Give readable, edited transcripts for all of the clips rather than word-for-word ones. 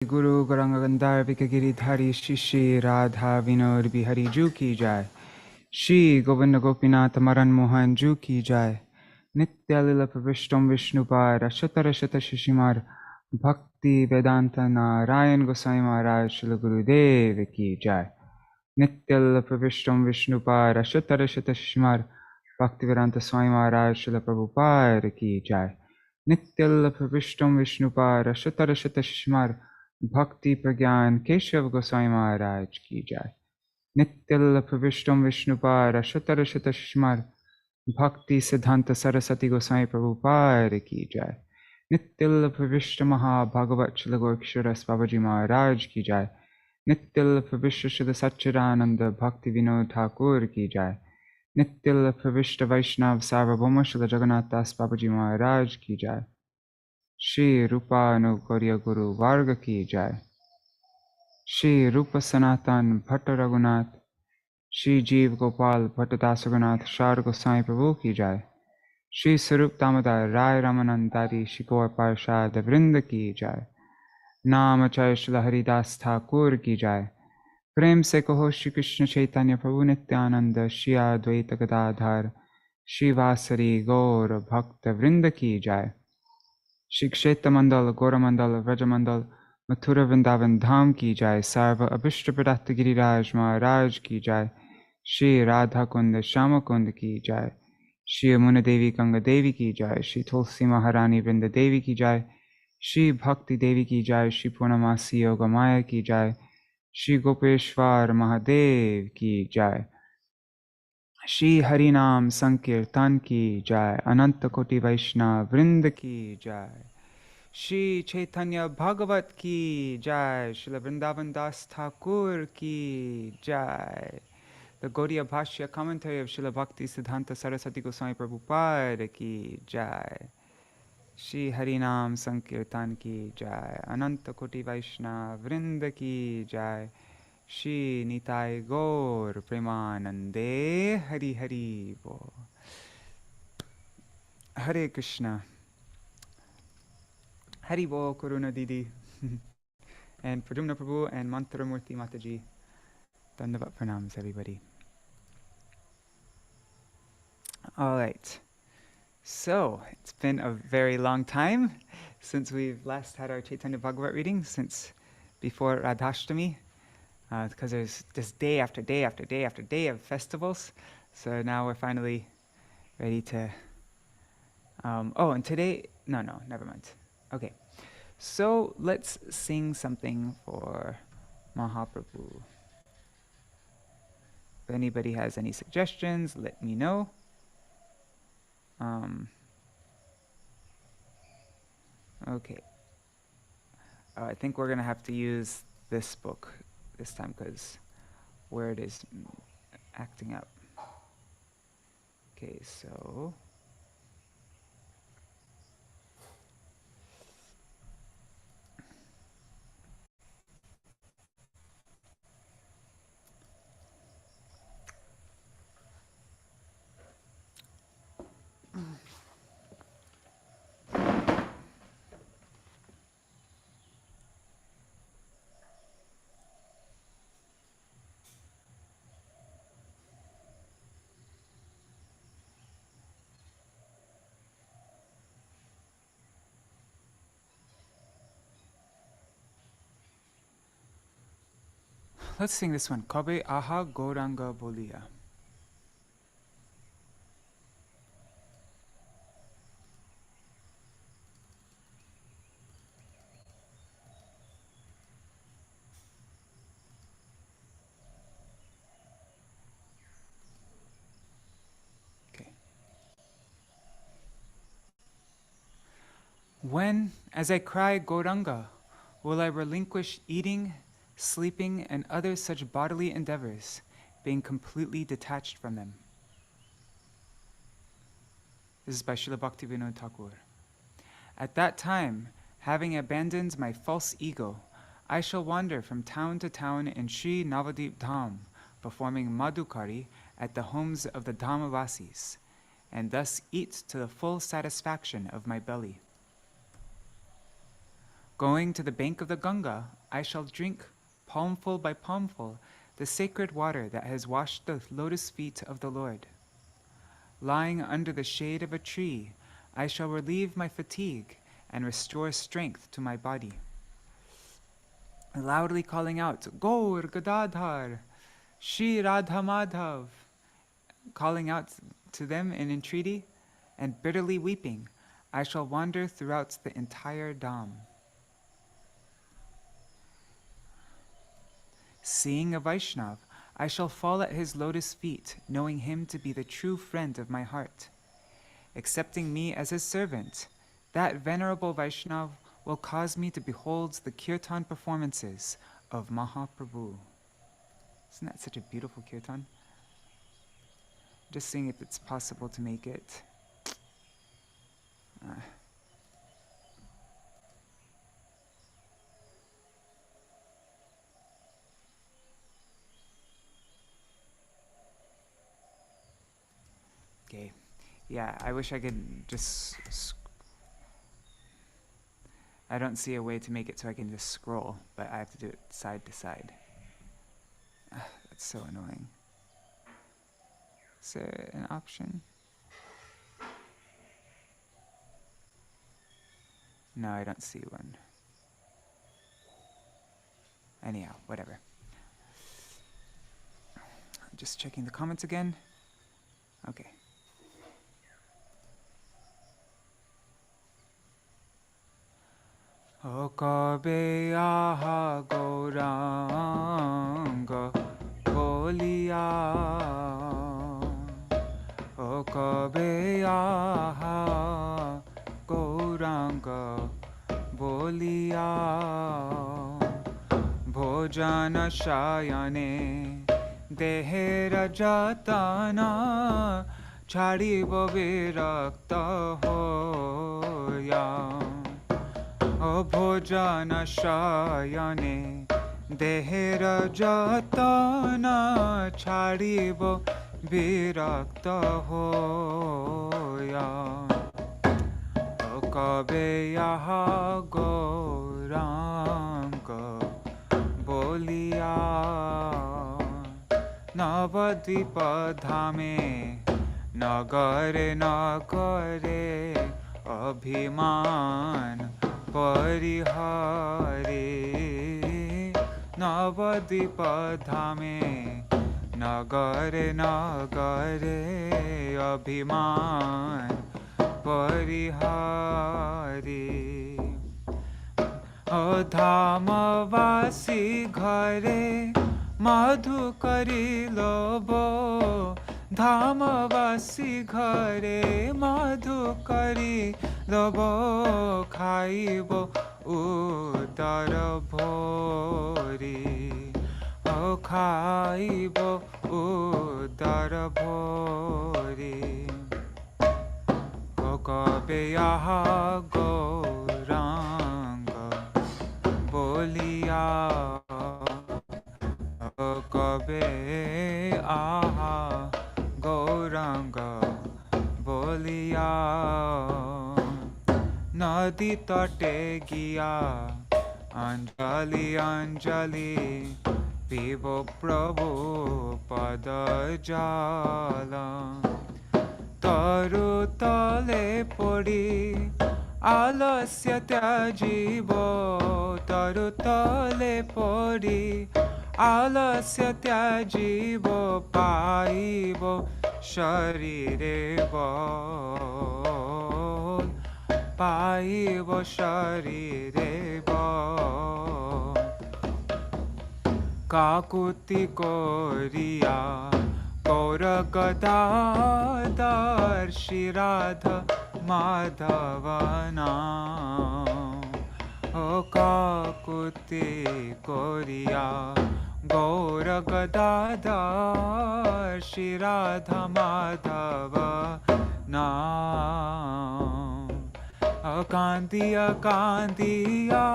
Guru Gauranga Gandharvika Giridhari Shri Radha Vinod Bihari Ju Ki Jai. Shri Govinda Gopinath Maran Mohan Ju Ki Jai. Nitya Lila Pravishtam Vishnupad Ashatara Shata Shishimar Bhakti Vedanta Narayan Gosai Maharaj Shila Gurudev Ki Jai. Nitya Lila Pravishtam Vishnupad Ashatara Shata Shishimar Bhakti Vedanta Swami Maharaj Shila Prabhupada Ki Jai. Nitya Lila Pravishtam Vishnupad Ashatara Shata Shishimar Bhakti Pragyan Keshav Gosai Maharaj Ki Jai. Nityal Pravishtam Vishnupad Ashatara Shata Shishmar Bhakti Siddhanta Saraswati Gosai Prabhupada Ki Jai. Nityal Pravishta Maha Bhagavat Shila Gorksharas Babaji Maharaj Ki Jai. Nityal Pravishta Shila Satchidananda Bhakti Vinod Thakur Ki Jai. Nityal Pravishta Vaishnav Sarvabhauma Shila Jagannath Das Babaji Maharaj Ki Jai. Shri Rupa Anugarya Guru Varga Ki Jai. Shri Rupa Sanatan Bhatta Raghunath, Shri Jeev Gopal Bhatta Dasaganath Shar Gosai Prabhu Ki Jai. Shri Sarup Damodar Rai Ramanandari Shikor Parshad Vrinda Ki Jai. Namachay Shri Haridas Thakur Ki Jai. Prem se kaho Shri Krishna Chaitanya Prabhu Nityananda Shri Advaita Gadadhar Shri Vasari Gaur Bhakta Vrinda Ki Jai. Shri Kshetra Mandal Gora Mandal Vraja Mandal Mathura Vrindavan Dham Ki Jai. Sarva Abhishta Pradata Giriraj Maharaj Ki Jai. Shri Radha Kunda Shama Kunda Ki Jai. Shri Amuna Devi Ganga Devi Ki Jai. Shri Tulsi Maharani Vrinda Devi Ki Jai. Shri Bhakti Devi Ki Jai. Shri Purnamasi Yoga Maya Ki Jai. Shri Gopeshwar Mahadev Ki Jai. Shri Harinam Sankirtan Ki Jai. Ananta Koti Vaishnav Vrinda Ki Jai. Śrī Caitanya-bhāgavata Ki Jai. Srila Vrindavan Das Thakur Ki Jai. The Gaudiya Bhashya commentary of Srila Bhakti Siddhanta Saraswati Goswami Prabhupada Ki Jai. Shri Harinam Sankirtan Ki Jai. Ananta Koti Vaishnava Vrinda Ki Jai. Shri Nimai Gaur Premanande Hari Hari Bo. Hare Krishna. Hari Bo Karuna Didi. And Pradumna Prabhu and Mantramurti Mataji. Dandavat Pranams, everybody. All right. So, it's been a very long time since we've last had our Caitanya-bhāgavata reading, since before Radhashtami, because there's just day after day after day after day of festivals. So now we're finally ready to... and today... No, never mind. Okay. So, let's sing something for Mahaprabhu. If anybody has any suggestions, let me know. Okay. I think we're going to have to use this book this time because where it is acting up. Okay, so... Let's sing this one. Kabe aha Gauranga Bolia. Okay. When, as I cry Gauranga, will I relinquish eating, sleeping, and other such bodily endeavors, being completely detached from them? This is by Srila Bhaktivinoda Thakur. At that time, having abandoned my false ego, I shall wander from town to town in Sri Navadip Dham, performing madhukari at the homes of the Dhamavasis, and thus eat to the full satisfaction of my belly. Going to the bank of the Ganga, I shall drink, palmful by palmful, the sacred water that has washed the lotus feet of the Lord. Lying under the shade of a tree, I shall relieve my fatigue and restore strength to my body. Loudly calling out, Gaur Gadadhar, Śrī Radha-Madhav, calling out to them in entreaty, and bitterly weeping, I shall wander throughout the entire Dham. Seeing a Vaishnav, I shall fall at his lotus feet, knowing him to be the true friend of my heart. Accepting me as his servant, that venerable Vaishnav will cause me to behold the kirtan performances of Mahaprabhu. Isn't that such a beautiful kirtan? Just seeing if it's possible to make it. Okay. Yeah, I wish I could just... I don't see a way to make it so I can just scroll, but I have to do it side to side. That's so annoying. Is there an option? No, I don't see one. Anyhow, whatever. Just checking the comments again. Okay. O kabe aha gauranga boliya, O kabe aha gauranga boliya, bhojana shayane dehera jatana chadibo virakta hoya. O bhojana shayane dehera jatana chadibo virakta hoya. O kabe yaha gauranga boliya, navadipa dhame nagare nagare abhiman parihare, navadipa dhame nagare nagare abhiman parihare. O dhamavasi ghare madhu kari lobo, dhamavasi ghare madhu kari lobo, khaibo udara bhori, O khaibo udara bhori. O kabe yaha gauranga boliya, O kabe aha gauranga boliya. Nadi tate giya anjali anjali, pibo prabhu pada jala. Taru tale podi alasya tyajibo, taru tale podi alasya tyajibo, paibo sharire bol, paibo sharire bol. Kakuti koriya Gaura Gadadhar Śrī Radha-Madhava Nam. O kakuti koriya Gaura Gadadhar Śrī Radha-Madhava Nam. Akandiya kandiya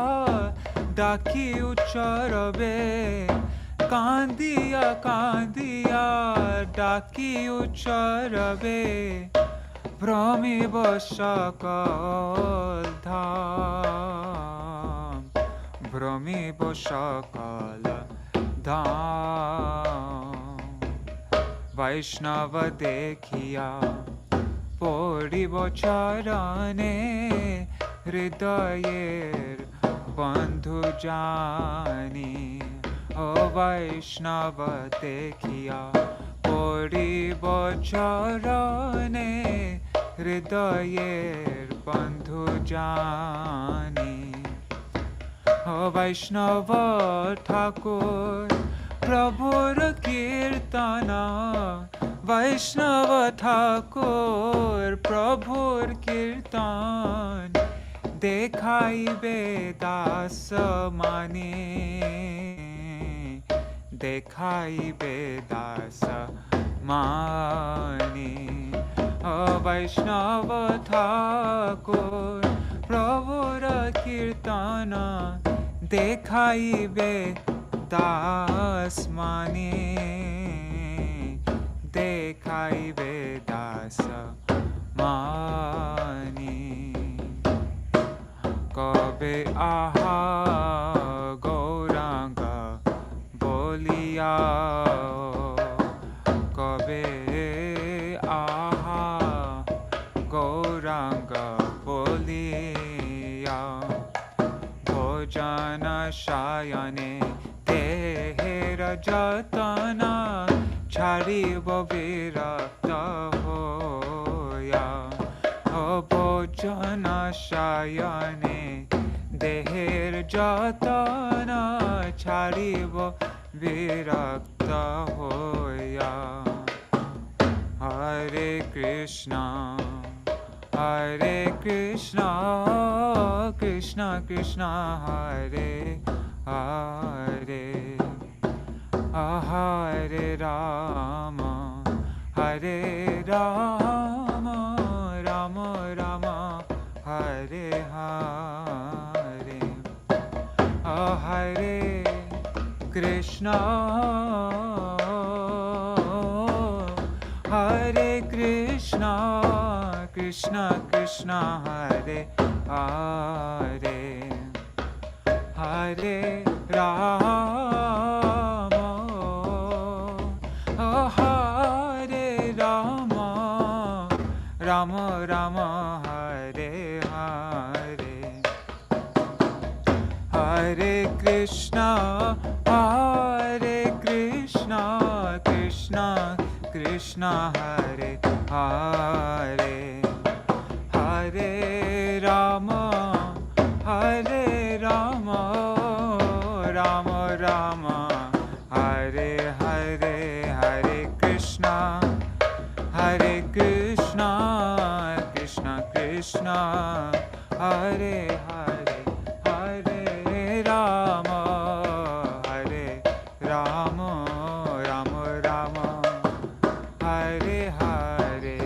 daki ucharabe, kandiya kandiya daki ucharabe, brahmi bashakal dham. ভ্রমিব সকল ধাম। বৈষ্ণব দেখিয়া পড়িব চরণে, হৃদয়ের বন্ধু জানি। ও বৈষ্ণব দেখিয়া পড়িব চরণে, হৃদয়ের বন্ধু জানি। ও বৈষ্ণব ঠাকুর প্রভুর কীর্তন, বৈষ্ণব ঠাকুর প্রভুর কীর্তন, দেখাইবে দাস মানে, দেখাইবে দাস মানে। ও বৈষ্ণব ঠাকুর প্রভুর কীর্তন, দেখাইবে দাস মানে, দেখাইবে দাস মানে। কবে আহা গৌরাঙ্গ বলিয়া, কবে আহা গৌরাঙ্গ বলিয়া, ভোজন শয়নে দেহের যতন, ছাড়িব বিরক্ত হইয়া। ও ভোজন শয়নে দেহের যতন, ছাড়িব বিরক্ত হইয়া। হরে কৃষ্ণ হরে কৃষ্ণ, কৃষ্ণ কৃষ্ণ হরে হরে, হরে রাম হরে রাম, রাম রাম হরে হরে। হরে কৃষ্ণ হরে কৃষ্ণ, কৃষ্ণ কৃষ্ণ হরে হরে, হরে রাম হরে রাম, রাম রাম হরে হরে। হরে কৃষ্ণ হরে কৃষ্ণ, কৃষ্ণ কৃষ্ণ হরে হরে, হরে রাম হরে রাম, রাম রাম হরে হরে। হরে কৃষ্ণ কৃষ্ণ কৃষ্ণ কৃষ্ণ হরে হরে, হরে রাম হরে রাম, রাম রাম হরে হরে।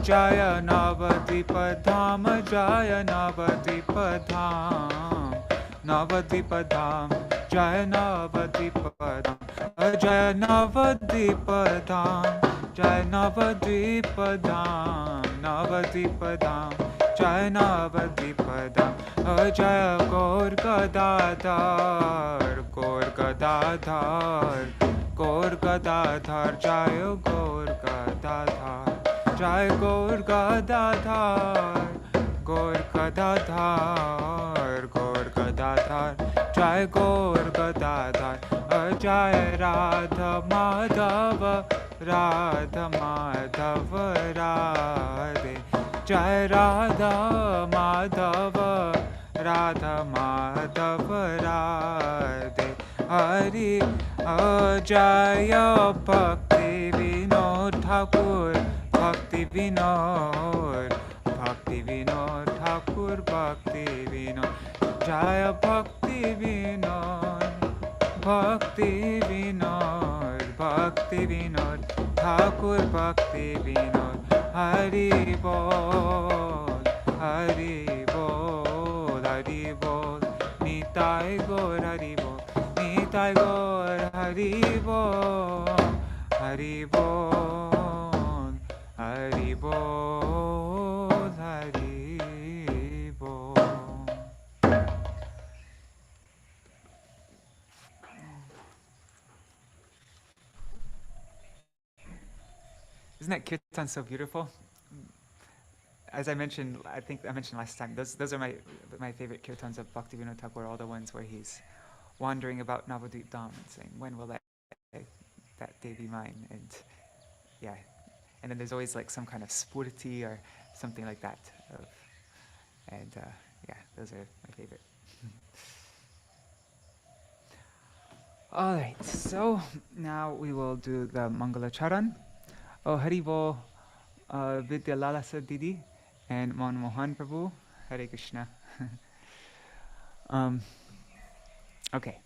জয় নবদ্বীপ ধাম, জয় নবদ্বীপ ধাম, নবদ্বীপ ধাম, জয় নবদ্বীপ ধাম, জয় নবদ্বীপ ধাম, জয় নবদ্বীপ ধাম, নবদ্বীপ ধাম, জয় নবদ্বীপ ধাম। জয় গৌর গদাধর, গৌর গদাধর, গৌর গদাধর, জয় গৌর গদাধর, জয় গৌর গদাধর, গৌর গদাধর, গৌর গদাধর, জয় গৌর গদাধর। জয় রাধা মাধব, রাধা মাধব রাধে, জয় রাধা মাধব, রাধা মাধব রাধে। হরি জয় ভক্তি বিনোদ ঠাকুর, ভক্তি বিনোদ, ভক্তি বিনোদ ঠাকুর, ভক্তি বিনোদ, জয় ভক্তি বিনোদ, ভক্তি বিনোদ, ভক্তি বিনোদ ঠাকুর, ভক্তি বিনোদ। হরি বল হরি বল হরি বল, নিতাই গৌর হরি বল, নিতাই গৌর হরি বল, হরি বল হরি বল হরি বল। Isn't that kirtan so beautiful? As I mentioned, I think I mentioned last time, those are my favorite kirtans of Bhaktivinoda Thakur, all the ones where he's wandering about Navadvip Dham and saying, when will that day be mine? And yeah, and then there's always like some kind of spurti or something like that. And yeah, those are my favorite. All right, so now we will do the Mangala Charan. Oh, Haribo, Vidya Lalasa Didi, and Mohan Prabhu, Hare Krishna. Okay.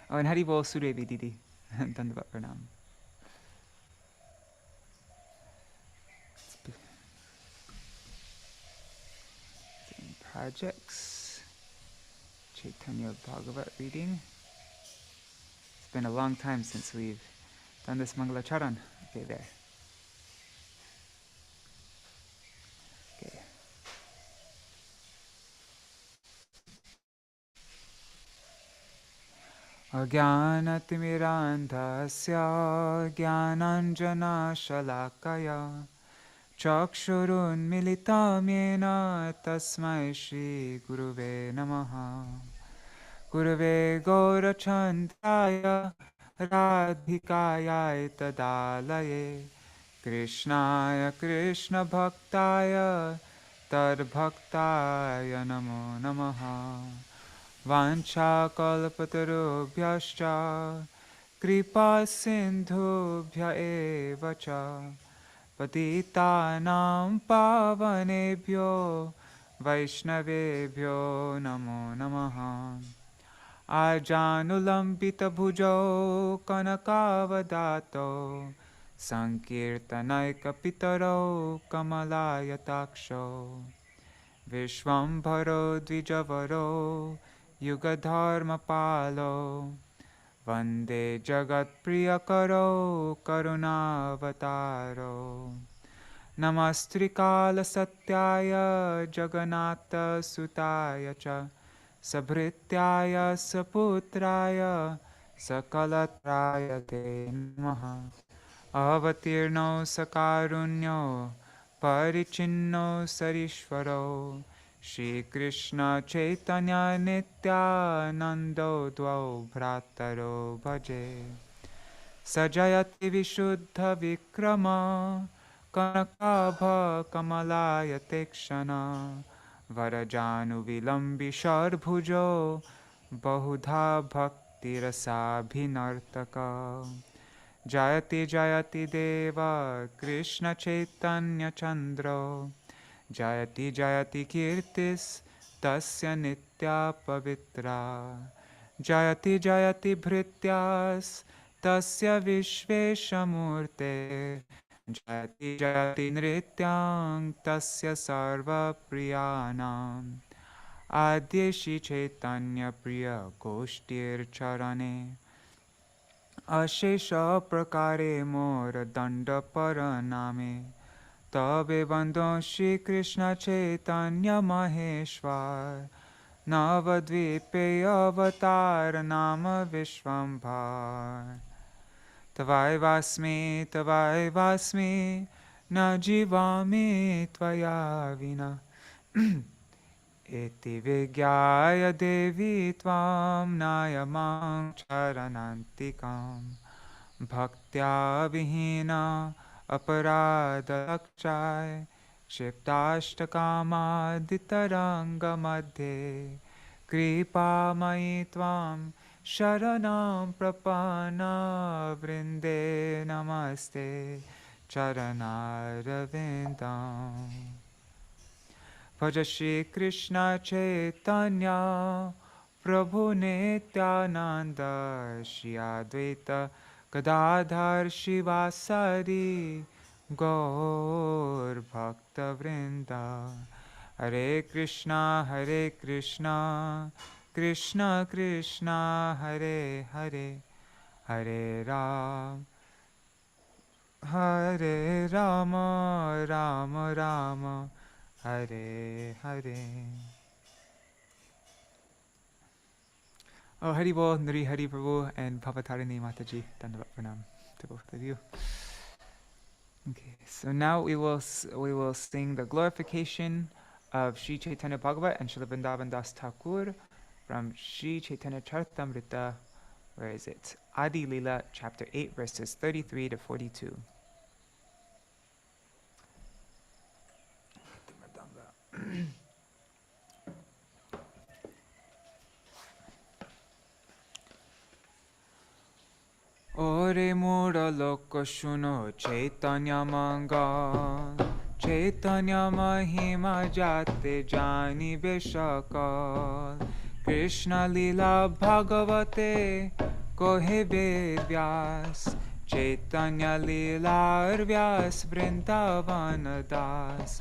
Oh, and Haribo Surevi Didi, Dandavat Pranam. Projects, Caitanya-bhāgavata reading. It's been a long time since we've done this Mangala Charan. Okay, there. Okay. Ajnanatimidandhasya Jnananjana-shalakaya Chakshurunmilitam yena Tasmai Shri Guruve Namaha. Gurave Gaurachandraya Radhikaya Tadalaye Krishnaya Krishna Bhaktaya Tadbhaktaya Namo Namaha. Vancha kalpatarubhyascha kripa sindhubhya eva cha patitanam pavanebhyo vaishnavebhyo namo namaha. Ajanulambita bhujau kanakavadato sankirtanaika pitaro kamalaya Vishwambharo Dvijavaro Yugadharma Palo Vande Jagat Priyakaro Karunavataro Namastrikala Satyaya Jagannatha Sutaya Cha Sabhrityaya Saputraya Sakalatraya Te Namaha. Avatirno Sakarunyo Parichinno Sarishvaro Shri Krishna Chaitanya Nityanando Dvau Bhrataro Bhaje Sajayati Vishuddha Vikrama Kanakabha Kamalaya Tekshana Varajanu Vilambi Sharbhujo Bahudha Bhakti Rasa Bhinartaka Jayati Jayati Deva Krishna Chaitanya Chandra Jayati Jayati Kirtis Tasya Nitya Pavitra Jayati Jayati Bhrityas Tasya Vishveshamurte Jayati Jayati Nrityang Tasya Sarva Priyanam Adyeshi Chaitanya Priya Goshtir Charane Ashesha prakare mor danda paraname Tabe bandho Shri Krishna Chaitanya Maheshwar Navadvipe avatar nama Vishwambhar Tavai vasmi na jivami tvaya vina Iti vigyaya devi tvam nayamang charanantikam Bhaktya vihina aparada lakshai Kshiptashtakama ditaranga madhe Kripa mai tvam sharanam prapana vrinde namaste charanarvindam Bhaja Shri Krishna Chaitanya Prabhu Nityananda Shri Advaita Gadadhar Shivasari Gaur Bhakta Vrinda Hare Krishna Krishna Krishna Hare Hare Hare Rama Rama Rama Hare Hare. Oh, Hari Bol, Nari Hari Prabhu, and Pavatarini Mataji. Dandavat Pranam to both of you. Okay, so now we will sing the glorification of Śrī Caitanya-bhāgavata and Śrīla Vrindavan Das Thakur from Śrī Caitanya Charitamrita. Where is it? Adi Lila, chapter 8, verses 33 to 42. Ore mura loko shuno Caitanya mangal, Caitanya mahima jate jani beshakal, Krishna lila bhagavate kohe ved vyas, Caitanya lila vyas Vrindavana das,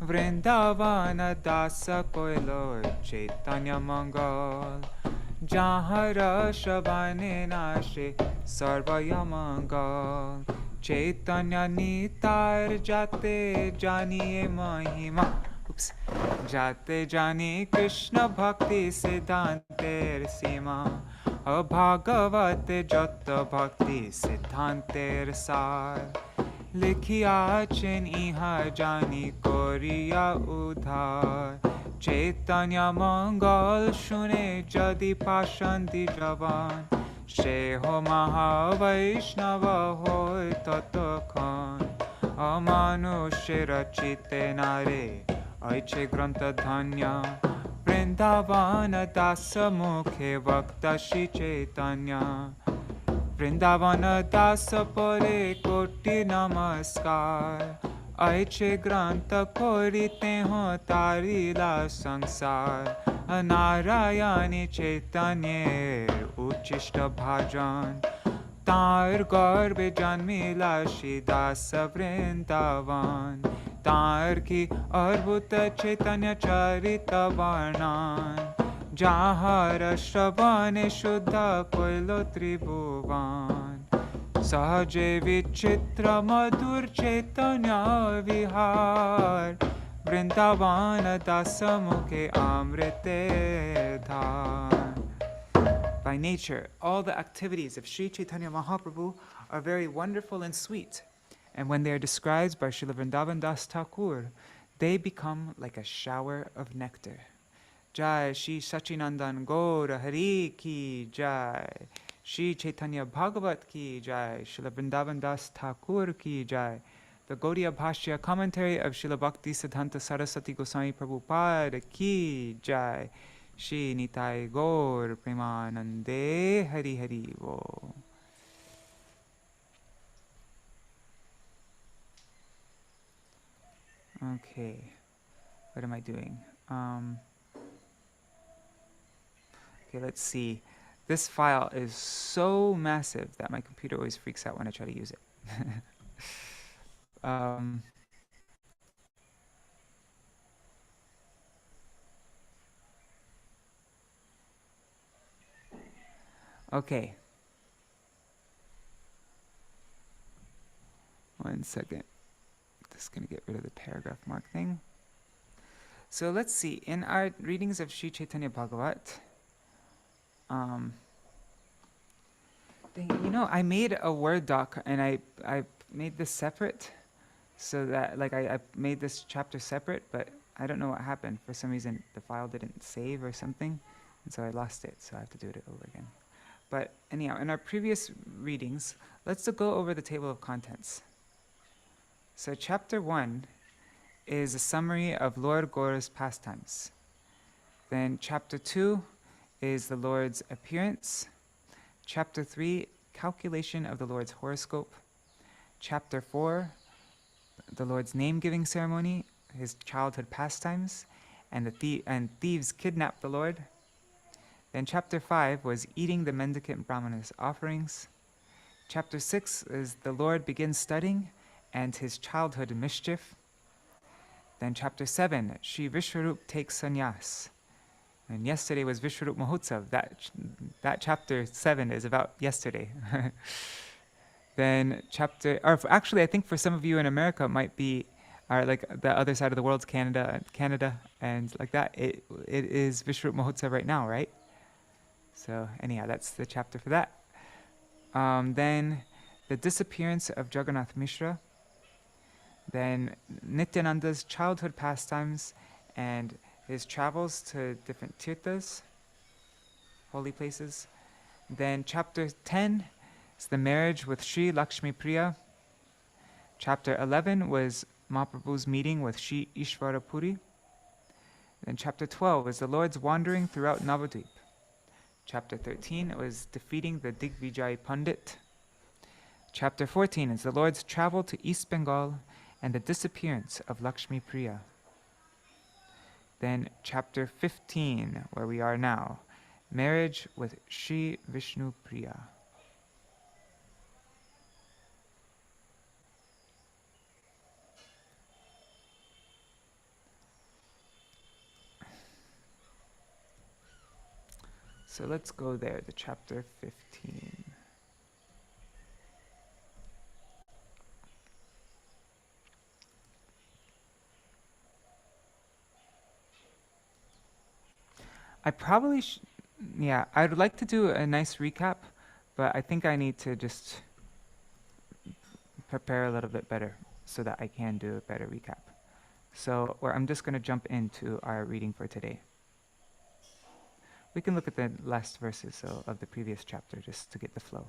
Vrindavana dasa koilo Caitanya mangal, जहाँ रस बने नाशे सर्वय मंगल, चैतन्य नितार जाते जानिए महिमा, जाते जानिए कृष्ण भक्ति सिद्धांतेर सीमा, अभागवत जत भक्ति सिद्धांतेर सार, लिखिया चिन इहा जानी कोरिया उधार, चैतन्य मंगल शुने जदि पाषांति जवान, से हो महावैष्णव हो ततखान, अमानुष्य रचिते नारे ऐचे ग्रंथ धन्य, वृंदावन दास मुखे वक्ता श्री चैतन्य, वृंदावन दास परे कोटि नमस्कार, ऐचे ग्रंथ कोरिते हो तारीला संसार, नारायणी चैतन्येर उच्चिष्ट भाजन, तार गर्भे जन्मिला श्रीदास वृंदावन, तार की अद्भुत चैतन्य चरित वर्णन, जहाँ श्रवणे शुद्ध कोइलो त्रिभुवन, सहजे विचित्र मधुर चैतन्य विहार, वृंदावन दास मुखे अमृते धार. By nature, all the activities of Śrī Caitanya Mahaprabhu are very wonderful and sweet, and when they are described by Śrīla Vrindavan Das Thakur, they become like a shower of nectar. Jai Shri Sachinandan Gaura Hari Ki Jai, Śrī Caitanya-bhāgavata ki Jai, Śrīla Vrindavan Das Thakur ki Jai. The Gaudiya Bhashya commentary of Śrīla Bhakti Siddhanta Saraswati Goswami Prabhupada ki Jai, Shri Nitai Gaur Premanande Hari Hari Bo. Okay, what am I doing? Okay, let's see. This file is so massive that my computer always freaks out when I try to use it. Okay. One second. Just going to get rid of the paragraph mark thing. So let's see. In our readings of Śrī Caitanya-bhāgavata, I made a Word doc and I made this separate so that I made this chapter separate, but I don't know what happened. For some reason the file didn't save or something, and so I lost it, so I have to do it over again. But anyhow, in our previous readings, let's go over the table of contents. So chapter 1 is a summary of Lord Gaura's pastimes. Then chapter 2 is the Lord's appearance. Chapter 3, calculation of the Lord's horoscope. Chapter 4, the Lord's name-giving ceremony, his childhood pastimes, and thieves kidnapped the Lord. Then chapter 5 was eating the mendicant Brahmana's offerings. Chapter 6 is the Lord begins studying and his childhood mischief. Then chapter 7, Shri Vishwarup takes sannyas. And yesterday was Vishwarup Mahotsav. That chapter 7 is about yesterday. Then I think for some of you in America it might be or like the other side of the world's Canada, and like that. It is Vishwarup Mahotsav right now, right? So anyhow, that's the chapter for that. Then the disappearance of Jagannath Mishra. Then Nityananda's childhood pastimes and his travels to different tirthas, holy places. Then chapter 10 is the marriage with Sri Lakshmi Priya. Chapter 11 was Mahaprabhu's meeting with Sri Ishvara Puri. Then chapter 12 is the Lord's wandering throughout Navadvip. Chapter 13 was defeating the Digvijay Pandit. Chapter 14 is the Lord's travel to East Bengal and the disappearance of Lakshmi Priya. Then chapter 15, where we are now, marriage with Sri Vishnu Priya. So let's go there to chapter 15. I probably I'd like to do a nice recap, but I think I need to just prepare a little bit better so that I can do a better recap. So, or I'm just going to jump into our reading for today. We can look at the last verses of the previous chapter just to get the flow.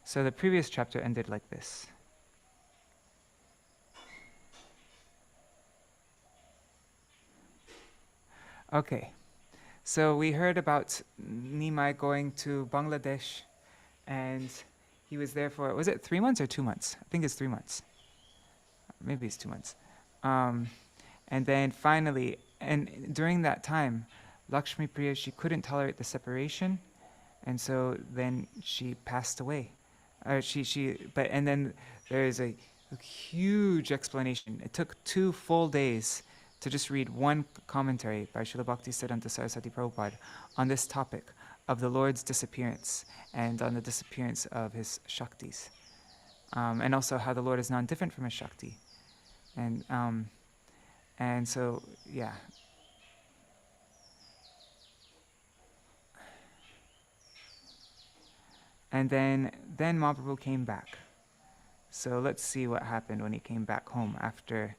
So the previous chapter ended like this. Okay, so we heard about Nimai going to Bangladesh, and he was there for, was it 3 months or 2 months? I think it's 3 months. Maybe it's 2 months. And then finally, and during that time, Lakshmi Priya, she couldn't tolerate the separation, and so then she passed away. And then there is a huge explanation. It took 2 full days to just read one commentary by Srila Bhaktisiddhanta Saraswati Prabhupada on this topic of the Lord's disappearance and on the disappearance of his Shaktis. And also how the Lord is non-different from his Shakti. And so, yeah. And then Mahaprabhu came back. So let's see what happened when he came back home after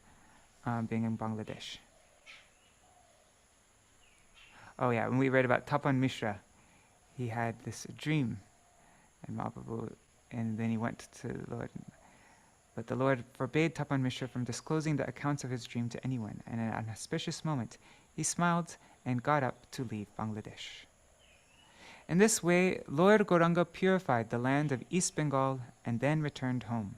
being in Bangladesh. Oh yeah, when we read about Tapan Mishra, he had this dream, and Mahaprabhu, and then he went to the Lord. But the Lord forbade Tapan Mishra from disclosing the accounts of his dream to anyone, and at an auspicious moment, he smiled and got up to leave Bangladesh. In this way, Lord Gauranga purified the land of East Bengal and then returned home.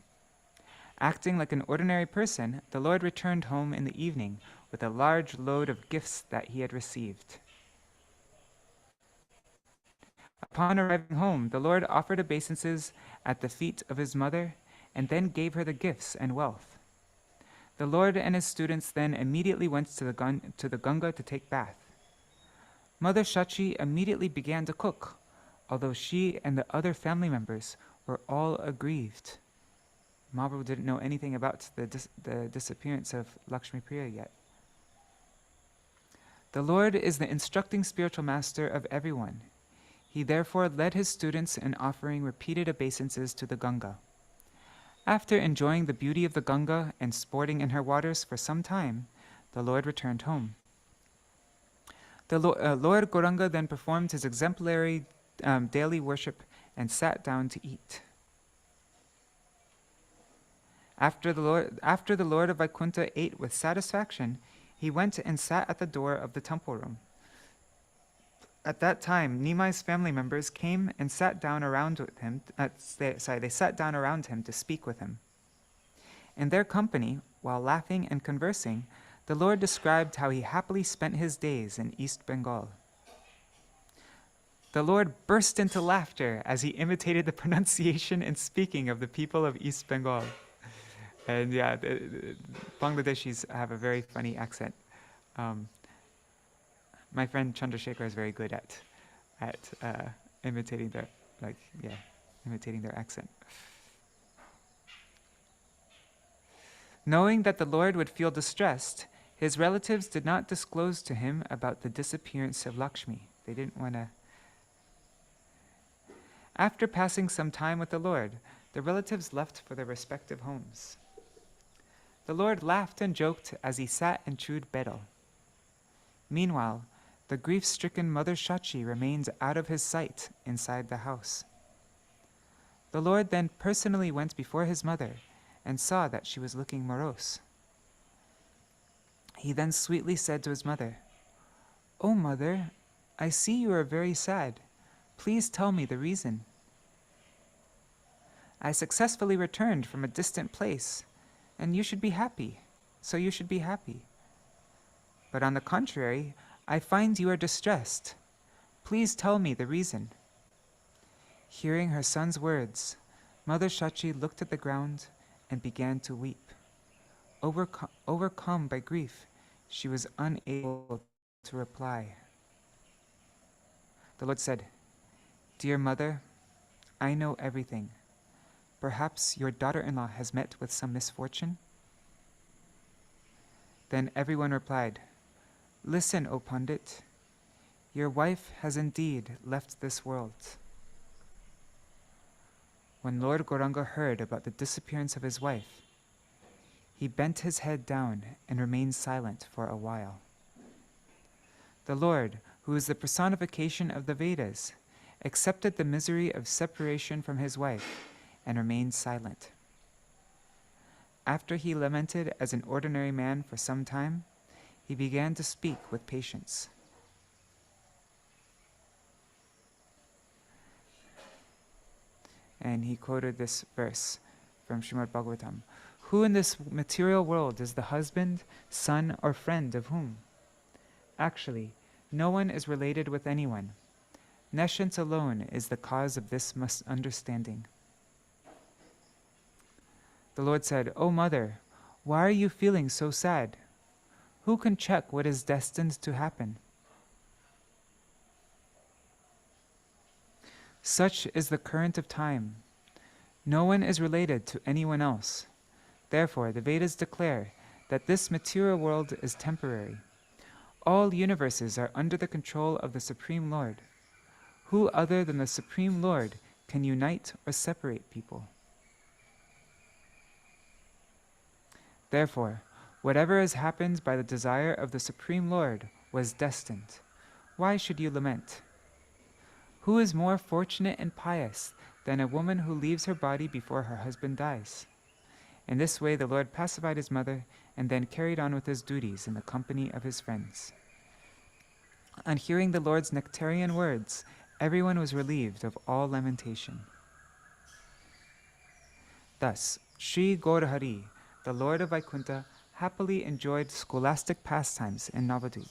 Acting like an ordinary person, the Lord returned home in the evening with a large load of gifts that he had received. Upon arriving home, the Lord offered obeisances at the feet of his mother and then gave her the gifts and wealth. The Lord and his students then immediately went to the Ganga to take bath. Mother Shachi immediately began to cook, although she and the other family members were all aggrieved. Mahaprabhu didn't know anything about the disappearance of Lakshmi Priya yet. The Lord is the instructing spiritual master of everyone. He therefore led his students in offering repeated obeisances to the Ganga. After enjoying the beauty of the Ganga and sporting in her waters for some time, the Lord returned home. The Lord Gauranga then performed his exemplary daily worship and sat down to eat. After the Lord of Vaikuntha ate with satisfaction, he went and sat at the door of the temple room. At that time, Nimai's family members came and sat down around with him. They sat down around him to speak with him. In their company, while laughing and conversing, the Lord described how he happily spent his days in East Bengal. The Lord burst into laughter as he imitated the pronunciation and speaking of the people of East Bengal. And yeah, the Bangladeshis have a very funny accent. My friend Chandrasekhar is very good at at imitating their accent. Knowing that the Lord would feel distressed, his relatives did not disclose to him about the disappearance of Lakshmi. They didn't want to. After passing some time with the Lord, the relatives left for their respective homes. The Lord laughed and joked as he sat and chewed betel. Meanwhile, the grief-stricken Mother Shachi remained out of his sight inside the house. The Lord then personally went before his mother and saw that she was looking morose. He then sweetly said to his mother, "O mother, I see you are very sad. Please tell me the reason." "I successfully returned from a distant place, and you should be happy, so you should be happy. But on the contrary, I find you are distressed. Please tell me the reason." Hearing her son's words, Mother Shachi looked at the ground and began to weep. Overcome by grief, she was unable to reply. The Lord said, "Dear mother, I know everything. Perhaps your daughter-in-law has met with some misfortune?" Then everyone replied, "Listen, O Pandit, your wife has indeed left this world." When Lord Gauranga heard about the disappearance of his wife, he bent his head down and remained silent for a while. The Lord, who is the personification of the Vedas, accepted the misery of separation from his wife and remained silent. After he lamented as an ordinary man for some time, he began to speak with patience. And he quoted this verse from Śrīmad Bhagavatam. "Who in this material world is the husband, son, or friend of whom? Actually, no one is related with anyone. Nescience alone is the cause of this misunderstanding." The Lord said, "O mother, why are you feeling so sad? Who can check what is destined to happen? Such is the current of time. No one is related to anyone else. Therefore, the Vedas declare that this material world is temporary. All universes are under the control of the Supreme Lord. Who other than the Supreme Lord can unite or separate people? Therefore, whatever has happened by the desire of the Supreme Lord was destined. Why should you lament? Who is more fortunate and pious than a woman who leaves her body before her husband dies?" In this way, the Lord pacified his mother and then carried on with his duties in the company of his friends. On hearing the Lord's nectarian words, everyone was relieved of all lamentation. Thus, Śrī Gaurahari, the Lord of Vaikuntha, happily enjoyed scholastic pastimes in Navadvip.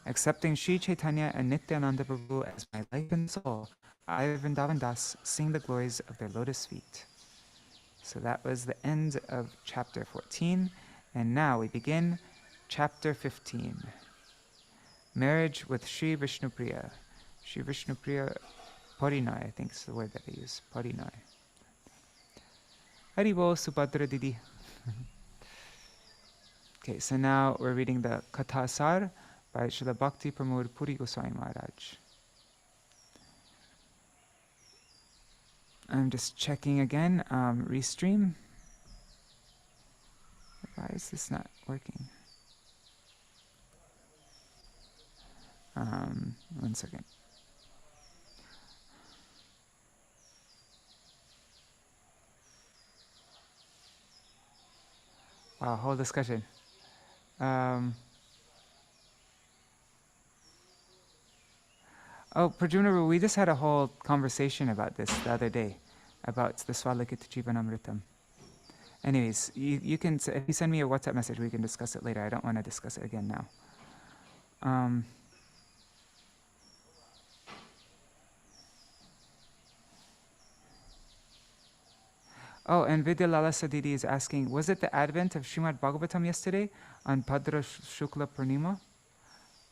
Accepting Śrī Caitanya and Nityananda Prabhu as my life and soul, I, Vrindavan Das, sing the glories of their lotus feet. So that was the end of chapter 14, and now we begin chapter 15. Marriage with Śrī Vishnupriya. Śrī Vishnupriya Parinai, I think is the word that they use, Parinai. Haribol Subhadra Didi. Okay, so now we're reading the Kathasar by Srila Bhakti Pramod Puri Goswami Maharaj. I'm just checking again, Restream. Why is this not working? 1 second. Wow, whole discussion. Oh, Pradyumna, we just had a whole conversation about this the other day, about the Svalakita Jivanamritam. Anyways, you can, if you send me a WhatsApp message, we can discuss it later. I don't want to discuss it again now. Oh, and Vidya Lalasa Didi is asking, was it the advent of Śrīmad Bhāgavatam yesterday on Bhadra Shukla Purnima?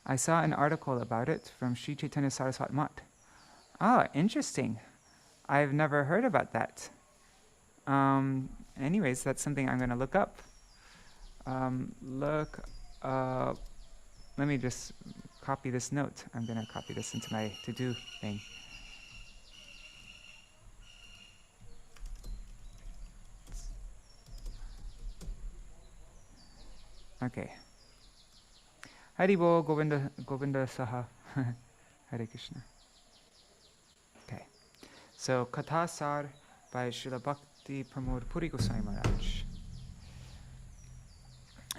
I saw an article about it from Śrī Caitanya-bhāgavata Math. Oh, interesting. I've never heard about that. Anyways, that's something I'm going to look up. Let me just copy this note. I'm going to copy this into my to-do thing. Okay. Haribo Govinda Saha. Hare Krishna. Okay. So, Katha Sar by Srila Bhakti Pramod Puri Goswami Maharaj.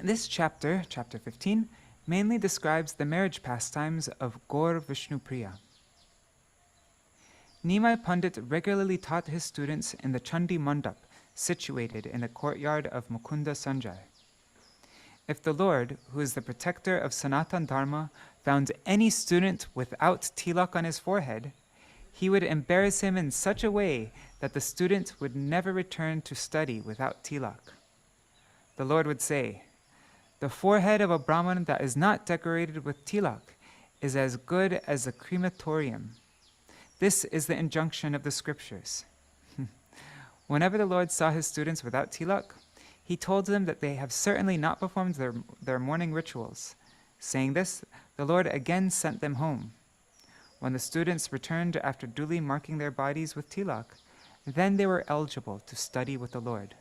This chapter, chapter 15, mainly describes the marriage pastimes of Gaur Vishnupriya. Nimai Pandit regularly taught his students in the Chandi Mandap, situated in the courtyard of Mukunda Sanjay. If the Lord, who is the protector of Sanatan Dharma, found any student without tilak on his forehead, he would embarrass him in such a way that the student would never return to study without tilak. The Lord would say, "The forehead of a Brahman that is not decorated with tilak is as good as a crematorium." This is the injunction of the scriptures. Whenever the Lord saw his students without tilak, he told them that they have certainly not performed their morning rituals. Saying this, the Lord again sent them home. When the students returned after duly marking their bodies with tilak, then they were eligible to study with the Lord.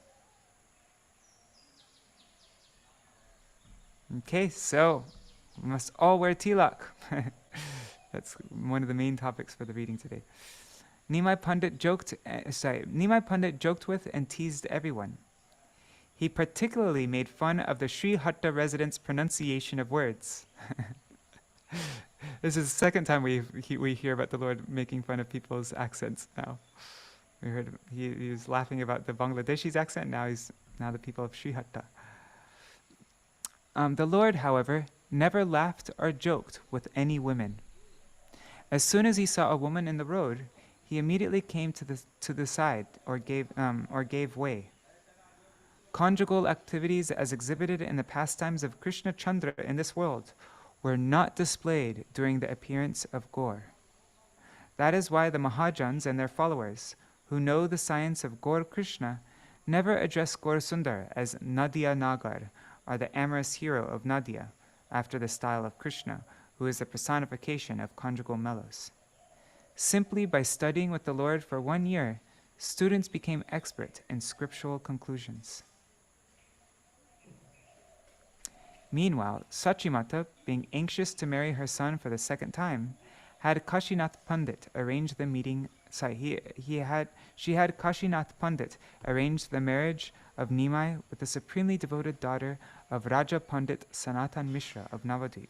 Okay, so we must all wear tilak. That's one of the main topics for the reading today. Nimai Pandit joked with and teased everyone. He particularly made fun of the Śrī Caitanya residents' pronunciation of words. This is the second time we hear about the Lord making fun of people's accents now. We heard he was laughing about the Bangladeshi's accent, now the people of Śrī Caitanya. The Lord, however, never laughed or joked with any women. As soon as he saw a woman in the road, he immediately came to the side or gave way. Conjugal activities as exhibited in the pastimes of Krishna Chandra in this world were not displayed during the appearance of Gaur. That is why the Mahajans and their followers, who know the science of Gaur Krishna, never address Gaur Sundar as Nadia Nagar, or the amorous hero of Nadia, after the style of Krishna, who is the personification of conjugal mellows. Simply by studying with the Lord for 1 year, students became expert in scriptural conclusions. Meanwhile, Sachimata, being anxious to marry her son for the second time, had Kashinath Pandit arrange the meeting. She had Kashinath Pandit arrange the marriage of Nimai with the supremely devoted daughter of Raja Pandit Sanatan Mishra of Navadvip.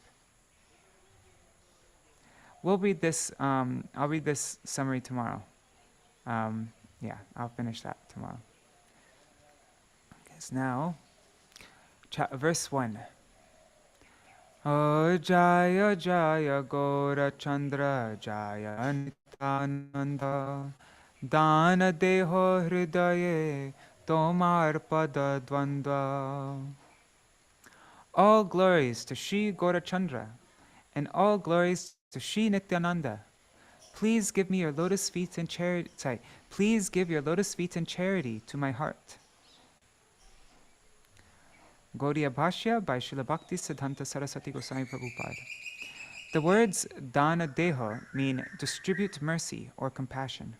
We'll read this. I'll read this summary tomorrow. I'll finish that tomorrow. Okay, so now, verse 1. O Jaya Jaya Gaura Chandra Jaya Nityananda Dana Deho Hridaye Tomar Pada Dvandva. All glories to Śrī Gaurachandra, and all glories to Śrī Nityananda. Please give me your lotus feet and charity. Please give your lotus feet and charity to my heart. Gaudiya Bhashya by Srila Bhakti Siddhanta Saraswati Goswami Prabhupada. The words Dana Deho mean distribute mercy or compassion.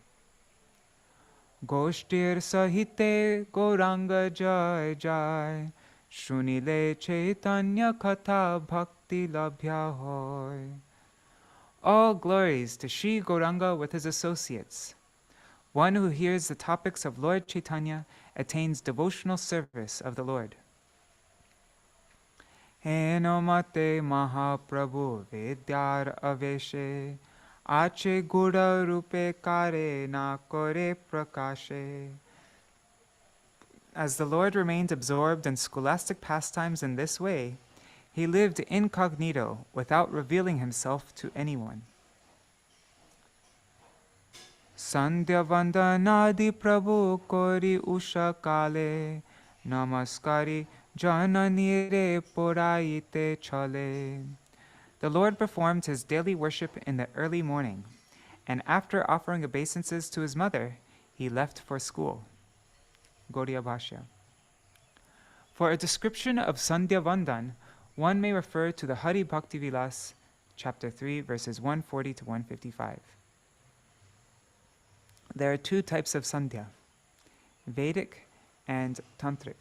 Goshtir Sahite Gauranga Jai Jai Shunile Chaitanya Katha Bhakti Labhya Hoy. All glories to Śrī Gauranga with his associates. One who hears the topics of Lord Chaitanya attains devotional service of the Lord. Henomate Mahaprabhu Vidyar Aveshe Ache Gura Rupe Kare Na Kore Prakashe. As the Lord remained absorbed in scholastic pastimes in this way, he lived incognito without revealing himself to anyone. Sandhya Vandanadi Prabhu Kori Usha Kale Namaskari Janani Re Poraite Chale. The Lord performed his daily worship in the early morning, and after offering obeisances to his mother, he left for school. Gaudiya Bhashya. For a description of Sandhya Vandan, one may refer to the Hari Bhakti Vilas, chapter 3, verses 140 to 155. There are two types of Sandhya, Vedic and Tantric.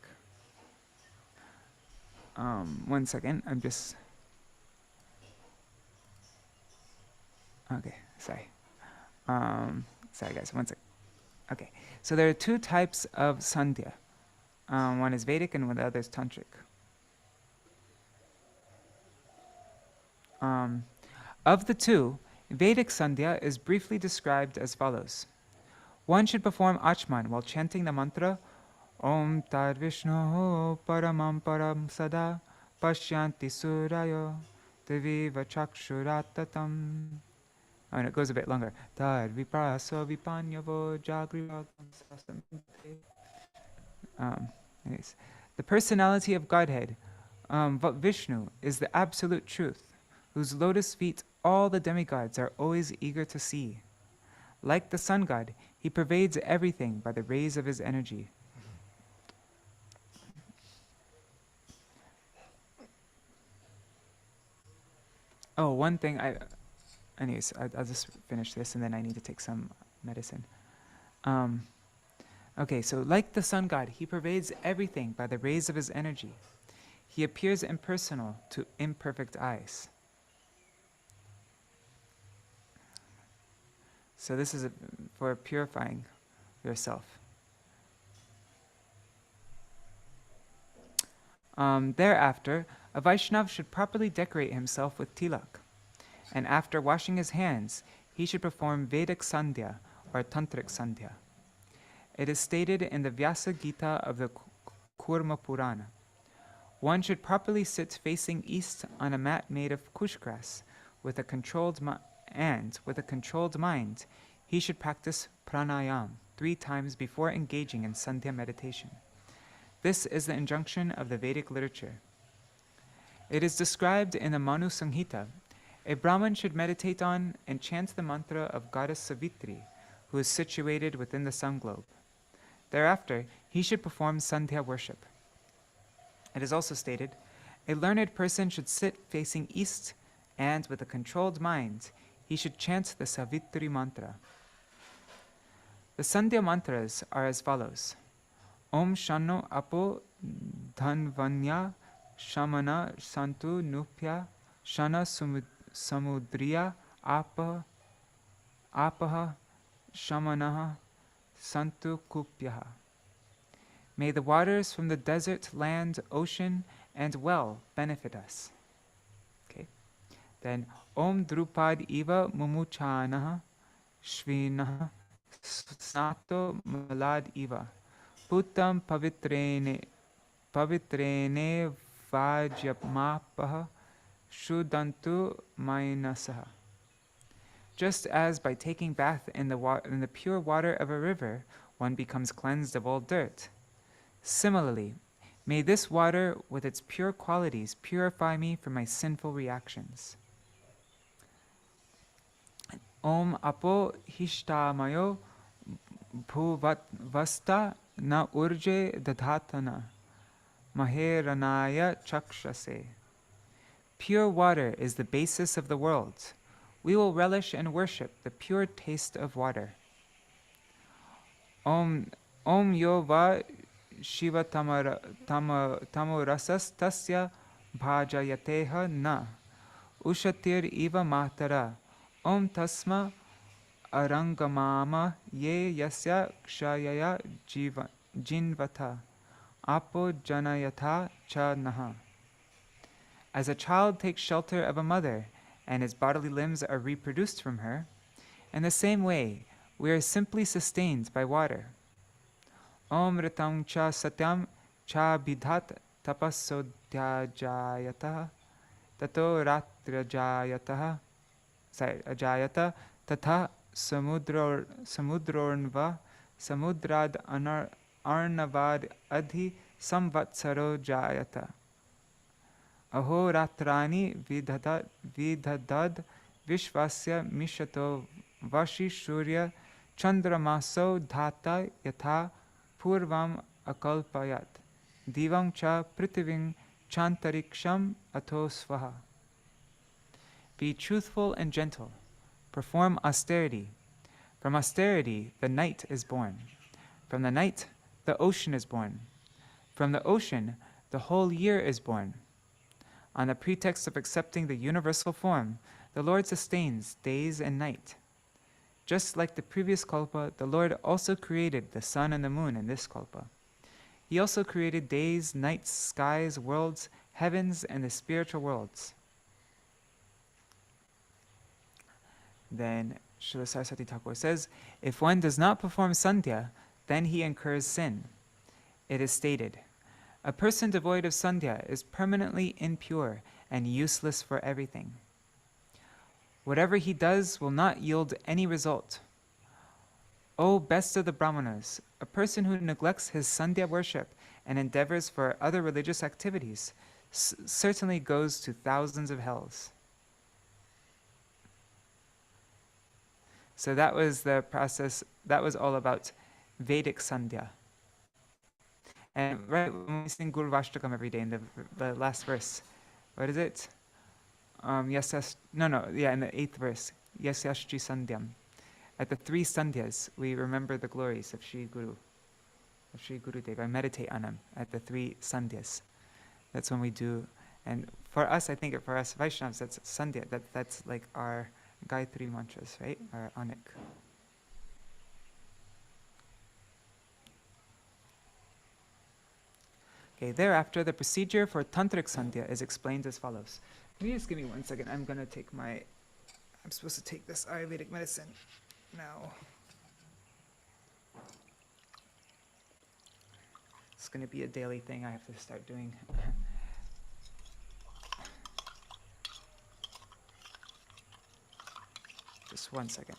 One second, I'm just... Okay, sorry. Sorry guys, one second. Okay, so there are two types of Sandhya. One is Vedic and the other is Tantric. Of the two, Vedic Sandhya is briefly described as follows. One should perform Achman while chanting the mantra Om Tad Vishnu Paramam Param Sada Pashyanti Surayo Deviva Chakshuratatam. And it goes a bit longer. Tad Vipraso Vipanyavo Jagrivagam Sasamante. Anyways, the personality of Godhead, Vishnu, is the absolute truth, whose lotus feet all the demigods are always eager to see. Like the sun god, he pervades everything by the rays of his energy. Oh, one thing I'll just finish this and then I need to take some medicine. Okay, so like the sun god, he pervades everything by the rays of his energy. He appears impersonal to imperfect eyes. So this is for purifying yourself. Thereafter, a Vaishnav should properly decorate himself with tilak, and after washing his hands, he should perform Vedic Sandhya or Tantric Sandhya. It is stated in the Vyasa Gita of the Kurma Purana. One should properly sit facing east on a mat made of kush grass with a controlled mind, he should practice pranayam 3 times before engaging in Sandhya meditation. This is the injunction of the Vedic literature. It is described in the Manu Samhita. A Brahmin should meditate on and chant the mantra of goddess Savitri, who is situated within the sun globe. Thereafter, he should perform Sandhya worship. It is also stated, a learned person should sit facing east, and with a controlled mind, he should chant the Savitri mantra. The Sandhya mantras are as follows. Om Shanno Apo Dhanvanya Shamana Santu Nupya Shana Samudriya Apaha Shamanaha Santu Kupyaha. May the waters from the desert, land, ocean, and well benefit us. Okay. Then Om Drupad Iva Mumuchanaha Shvinaha Snato Malad Iva Putam Pavitrene Vajyamapaha Shudantu Mainasaha. Just as by taking bath in the pure water of a river, one becomes cleansed of all dirt. Similarly, may this water with its pure qualities purify me from my sinful reactions. Om Apo Hishtamayo Bhuvasta Na Urje Dadhatana Maheranaya Chakshase. Pure water is the basis of the world. We will relish and worship the pure taste of water. Om Yova Shiva Tamorasas Tasya Bhajayateha Na Ushatir Iva Matara Om Tasma Arangamama Ye Yasya Kshayaya Jinvata Apo Janayata Cha Naha. As a child takes shelter of a mother, and his bodily limbs are reproduced from her, in the same way, we are simply sustained by water. Om Ritam Cha Satyam Cha Bidhat Tapasodhyajayata Tato Ratrajayata Ajayata Tatha Samudrornva Samudrad Arnavad Adhi Samvatsaro Jayata. Ahoratrani vidadad vishvasya mishato vashi shurya chandramaso dhata yatha purvam akalpayat divam cha prithiving chantariksham ato svaha. Be truthful and gentle. Perform austerity. From austerity, the night is born. From the night, the ocean is born. From the ocean, the whole year is born. On the pretext of accepting the universal form, the Lord sustains days and night. Just like the previous kalpa, the Lord also created the sun and the moon in this kalpa. He also created days, nights, skies, worlds, heavens, and the spiritual worlds. Then Srila Saraswati Thakur says, if one does not perform sandhya, then he incurs sin. It is stated, a person devoid of sandhya is permanently impure and useless for everything. Whatever he does will not yield any result. O best of the Brahmanas, a person who neglects his sandhya worship and endeavors for other religious activities certainly goes to thousands of hells. So that was the process, that was all about Vedic sandhya. And right, when we sing Guru Vashtakam every day in the last verse, what is it? In the 8th verse, Yasyashchi Sandhyam. At the 3 sandhyas, we remember the glories of Sri Guru, of Sri Gurudev. I meditate on him at the 3 sandhyas. That's when we do, and for us, I think for us Vaishnavas, that's sandhya, that's like our Gayatri mantras, right? Our anik. Okay, thereafter, the procedure for tantric sandhya is explained as follows. Can you just give me 1 second? I'm supposed to take this Ayurvedic medicine now. It's going to be a daily thing I have to start doing. Just 1 second.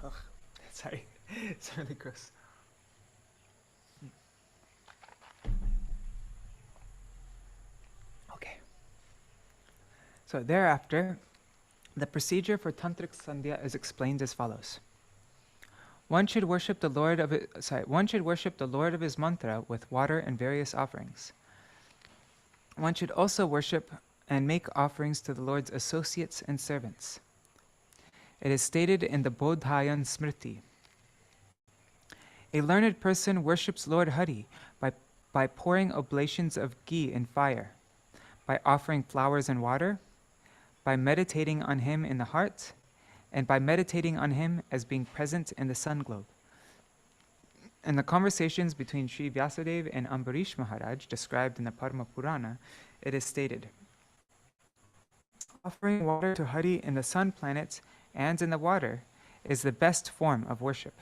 Oh, sorry, it's really gross. Okay. So thereafter, the procedure for tantric sandhya is explained as follows. One should worship the Lord of his mantra with water and various offerings. One should also worship and make offerings to the Lord's associates and servants. It is stated in the Bodhayan Smriti. A learned person worships Lord Hari by pouring oblations of ghee in fire, by offering flowers and water, by meditating on him in the heart, and by meditating on him as being present in the sun globe. In the conversations between Sri Vyasadeva and Ambarish Maharaj, described in the Padma Purana, it is stated, offering water to Hari in the sun planets and in the water is the best form of worship.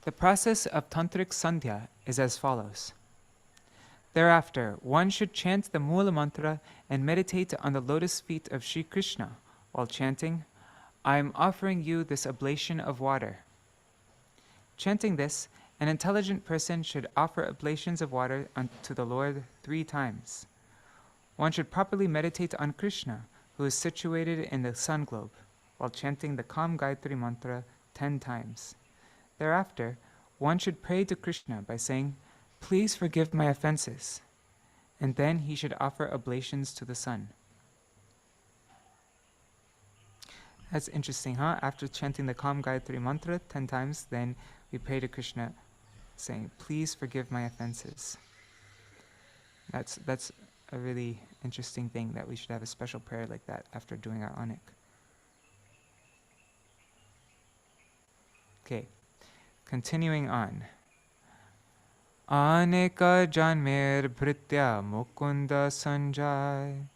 The process of tantric sandhya is as follows. Thereafter, one should chant the Mula mantra and meditate on the lotus feet of Sri Krishna while chanting, I am offering you this oblation of water. Chanting this, an intelligent person should offer oblations of water unto the Lord 3 times. One should properly meditate on Krishna, who is situated in the sun globe, while chanting the Kam Gayatri mantra 10 times. Thereafter, one should pray to Krishna by saying, please forgive my offenses, and then he should offer oblations to the sun. That's interesting, huh? After chanting the Kam Gayatri mantra 10 times, then we pray to Krishna saying, please forgive my offenses. That's a really interesting thing, that we should have a special prayer like that after doing our anik. Okay, continuing on. Aneka janmer bhritya mukunda sanjay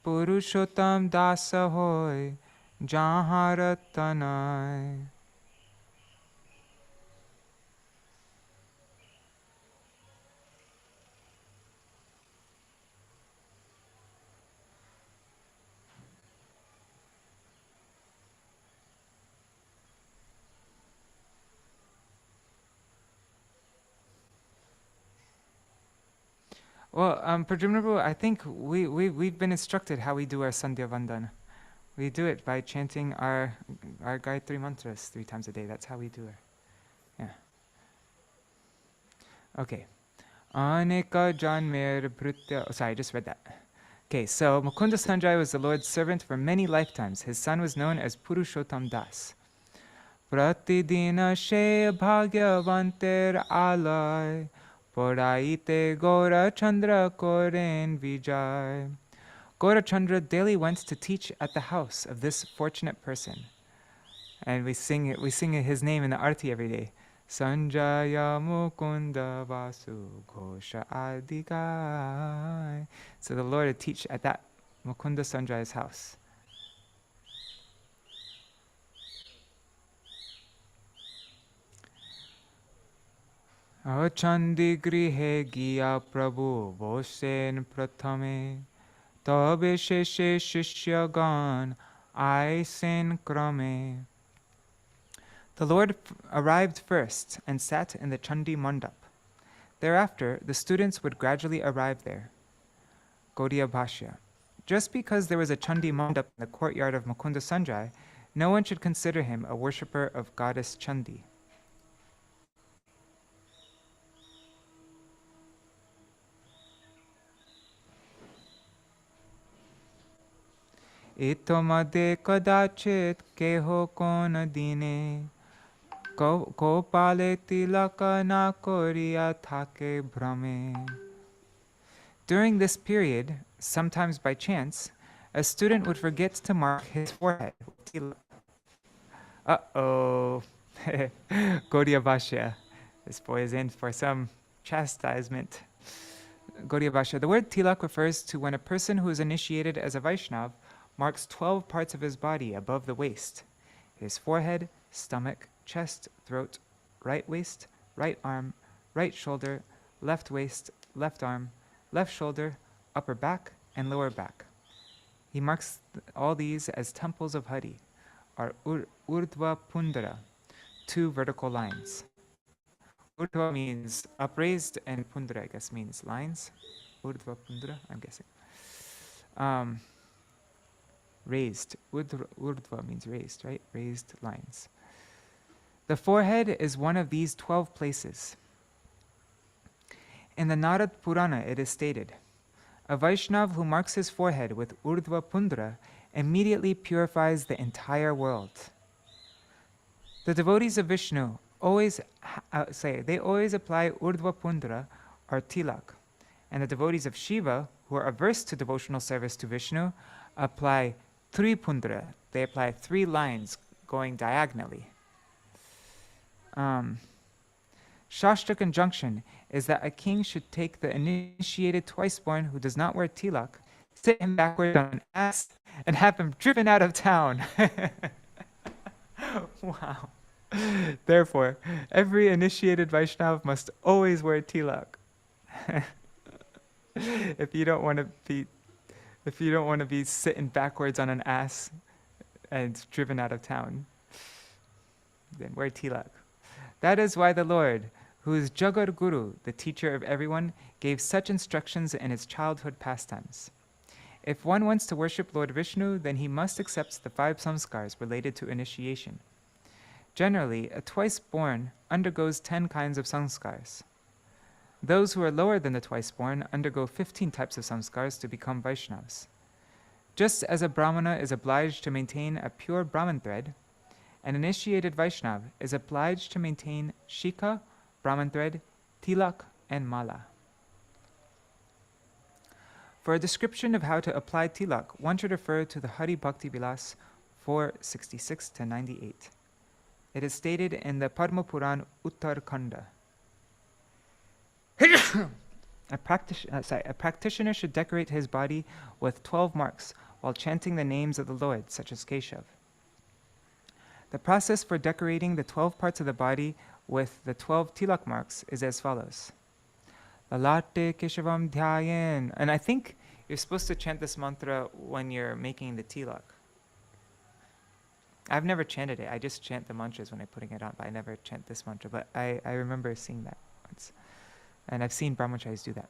Purushottam dasa hoy jaharatanai. Well, Pradyumna, I think we've been instructed how we do our Sandhya Vandan. We do it by chanting our Gayatri mantras 3 times a day. That's how we do it. Yeah. Okay. Aneka janmer bhrutya. Oh, sorry, I just read that. Okay, so Mukunda Sanjay was the Lord's servant for many lifetimes. His son was known as Purushottam Das. Pratidina she bhagyavanter alay poraite Gora Chandra koren vijay. Gora Chandra daily went to teach at the house of this fortunate person. And we sing his name in the arti every day. Sanjaya Mukunda Vasu Ghosha Ādi-khaṇḍa. So the Lord would teach at that Mukunda Sanjaya's house. Chandi grihe giya prabhu vosen prathame tabe sheshe shishyagan aisen krame. The Lord arrived first and sat in the Chandi Mandap. Thereafter, the students would gradually arrive there. Gaudiya Bhashya. Just because there was a Chandi Mandap in the courtyard of Mukunda Sanjay, no one should consider him a worshipper of goddess Chandi. Itomade kadachit keho kona dine kopale tilaka na koriya thake brahme. During this period, sometimes by chance, a student would forget to mark his forehead with tilak. Uh-oh. Gaudiya Bhashya. This boy is in for some chastisement. Gaudiya Bhashya. The word tilak refers to when a person who is initiated as a Vaishnav marks 12 parts of his body above the waist: his forehead, stomach, chest, throat, right waist, right arm, right shoulder, left waist, left arm, left shoulder, upper back, and lower back. He marks all these as temples of Hari, or urdhva pundara, 2 vertical lines. Urdhva means upraised, and pundara, I guess, means lines. Urdhva pundara, I'm guessing. Raised. Urdhva means raised, right? Raised lines. The forehead is one of these 12 places. In the Narad Purana, it is stated, a Vaishnav who marks his forehead with Urdhva Pundara immediately purifies the entire world. The devotees of Vishnu always apply Urdhva Pundara or tilak, and the devotees of Shiva, who are averse to devotional service to Vishnu, apply Tripundra. They apply 3 lines going diagonally. Shastra conjunction is that a king should take the initiated twice-born who does not wear tilak, sit him backward on an ass, and have him driven out of town. Wow. Therefore, every initiated Vaishnav must always wear tilak. If you don't want to be sitting backwards on an ass and driven out of town, then wear tilak. That is why the Lord, who is Jagat Guru, the teacher of everyone, gave such instructions in his childhood pastimes. If one wants to worship Lord Vishnu, then he must accept the 5 samskars related to initiation. Generally, a twice-born undergoes 10 kinds of samskars. Those who are lower than the twice-born undergo 15 types of samskars to become Vaishnavas. Just as a Brahmana is obliged to maintain a pure Brahman thread, an initiated Vaishnav is obliged to maintain Shikha, Brahman thread, Tilak, and Mala. For a description of how to apply Tilak, one should refer to the Hari Bhakti Vilas 466-98. It is stated in the Padma Puran Ādi-khaṇḍa. A practitioner should decorate his body with 12 marks while chanting the names of the Lord, such as Keshav. The process for decorating the 12 parts of the body with the 12 tilak marks is as follows. Lalate Keshavam Dhyayen. And I think you're supposed to chant this mantra when you're making the tilak. I've never chanted it. I just chant the mantras when I'm putting it on, but I never chant this mantra. But I remember seeing that once. And I've seen brahmacharis do that.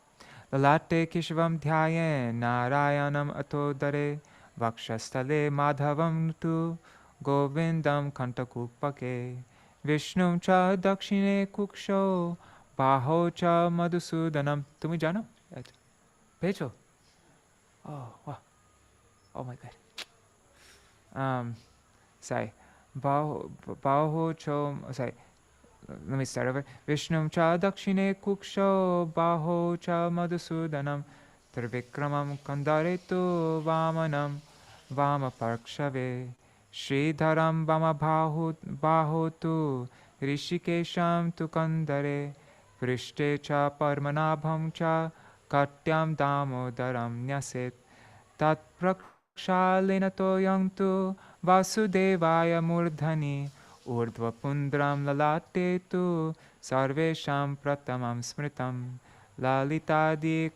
Lalate Keshavam Dhyaye Narayanam Atodare Vakshastale Madhavam Tu Govindam Kantakupake Vishnum Cha Dakshine Kuksho Baho Cha Madhusudanam. Tumi jano? Pecho. Oh, wow. Oh my God. Sorry. Baho Cho. Sorry. Let me start over. Vishnum cha dakshine kuksho baho cha madhusudanam trivikramam kandaretu vamanam vamaparkshave Sridharam vama bahotu rishikesham tu kandare prishte cha parmanabham cha katyam damodaram nyaset tat prakshalena toyantu vasudevaya murdhani Urdhva pundram lalate tu sarvesham pratamam smritam lalitadi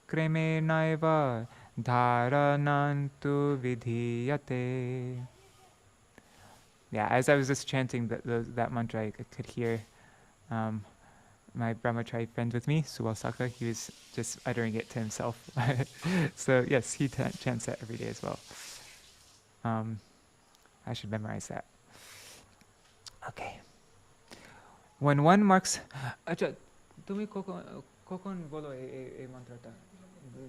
kreme naiva dharanantu vidhiyate. Yeah, as I was just chanting that mantra, I could hear my brahmachari friend with me, Suwasaka. He was just uttering it to himself. So yes, he chants that every day as well. I should memorize that. Okay. When one marks, acha, tumi kokon bolo e mantra ta.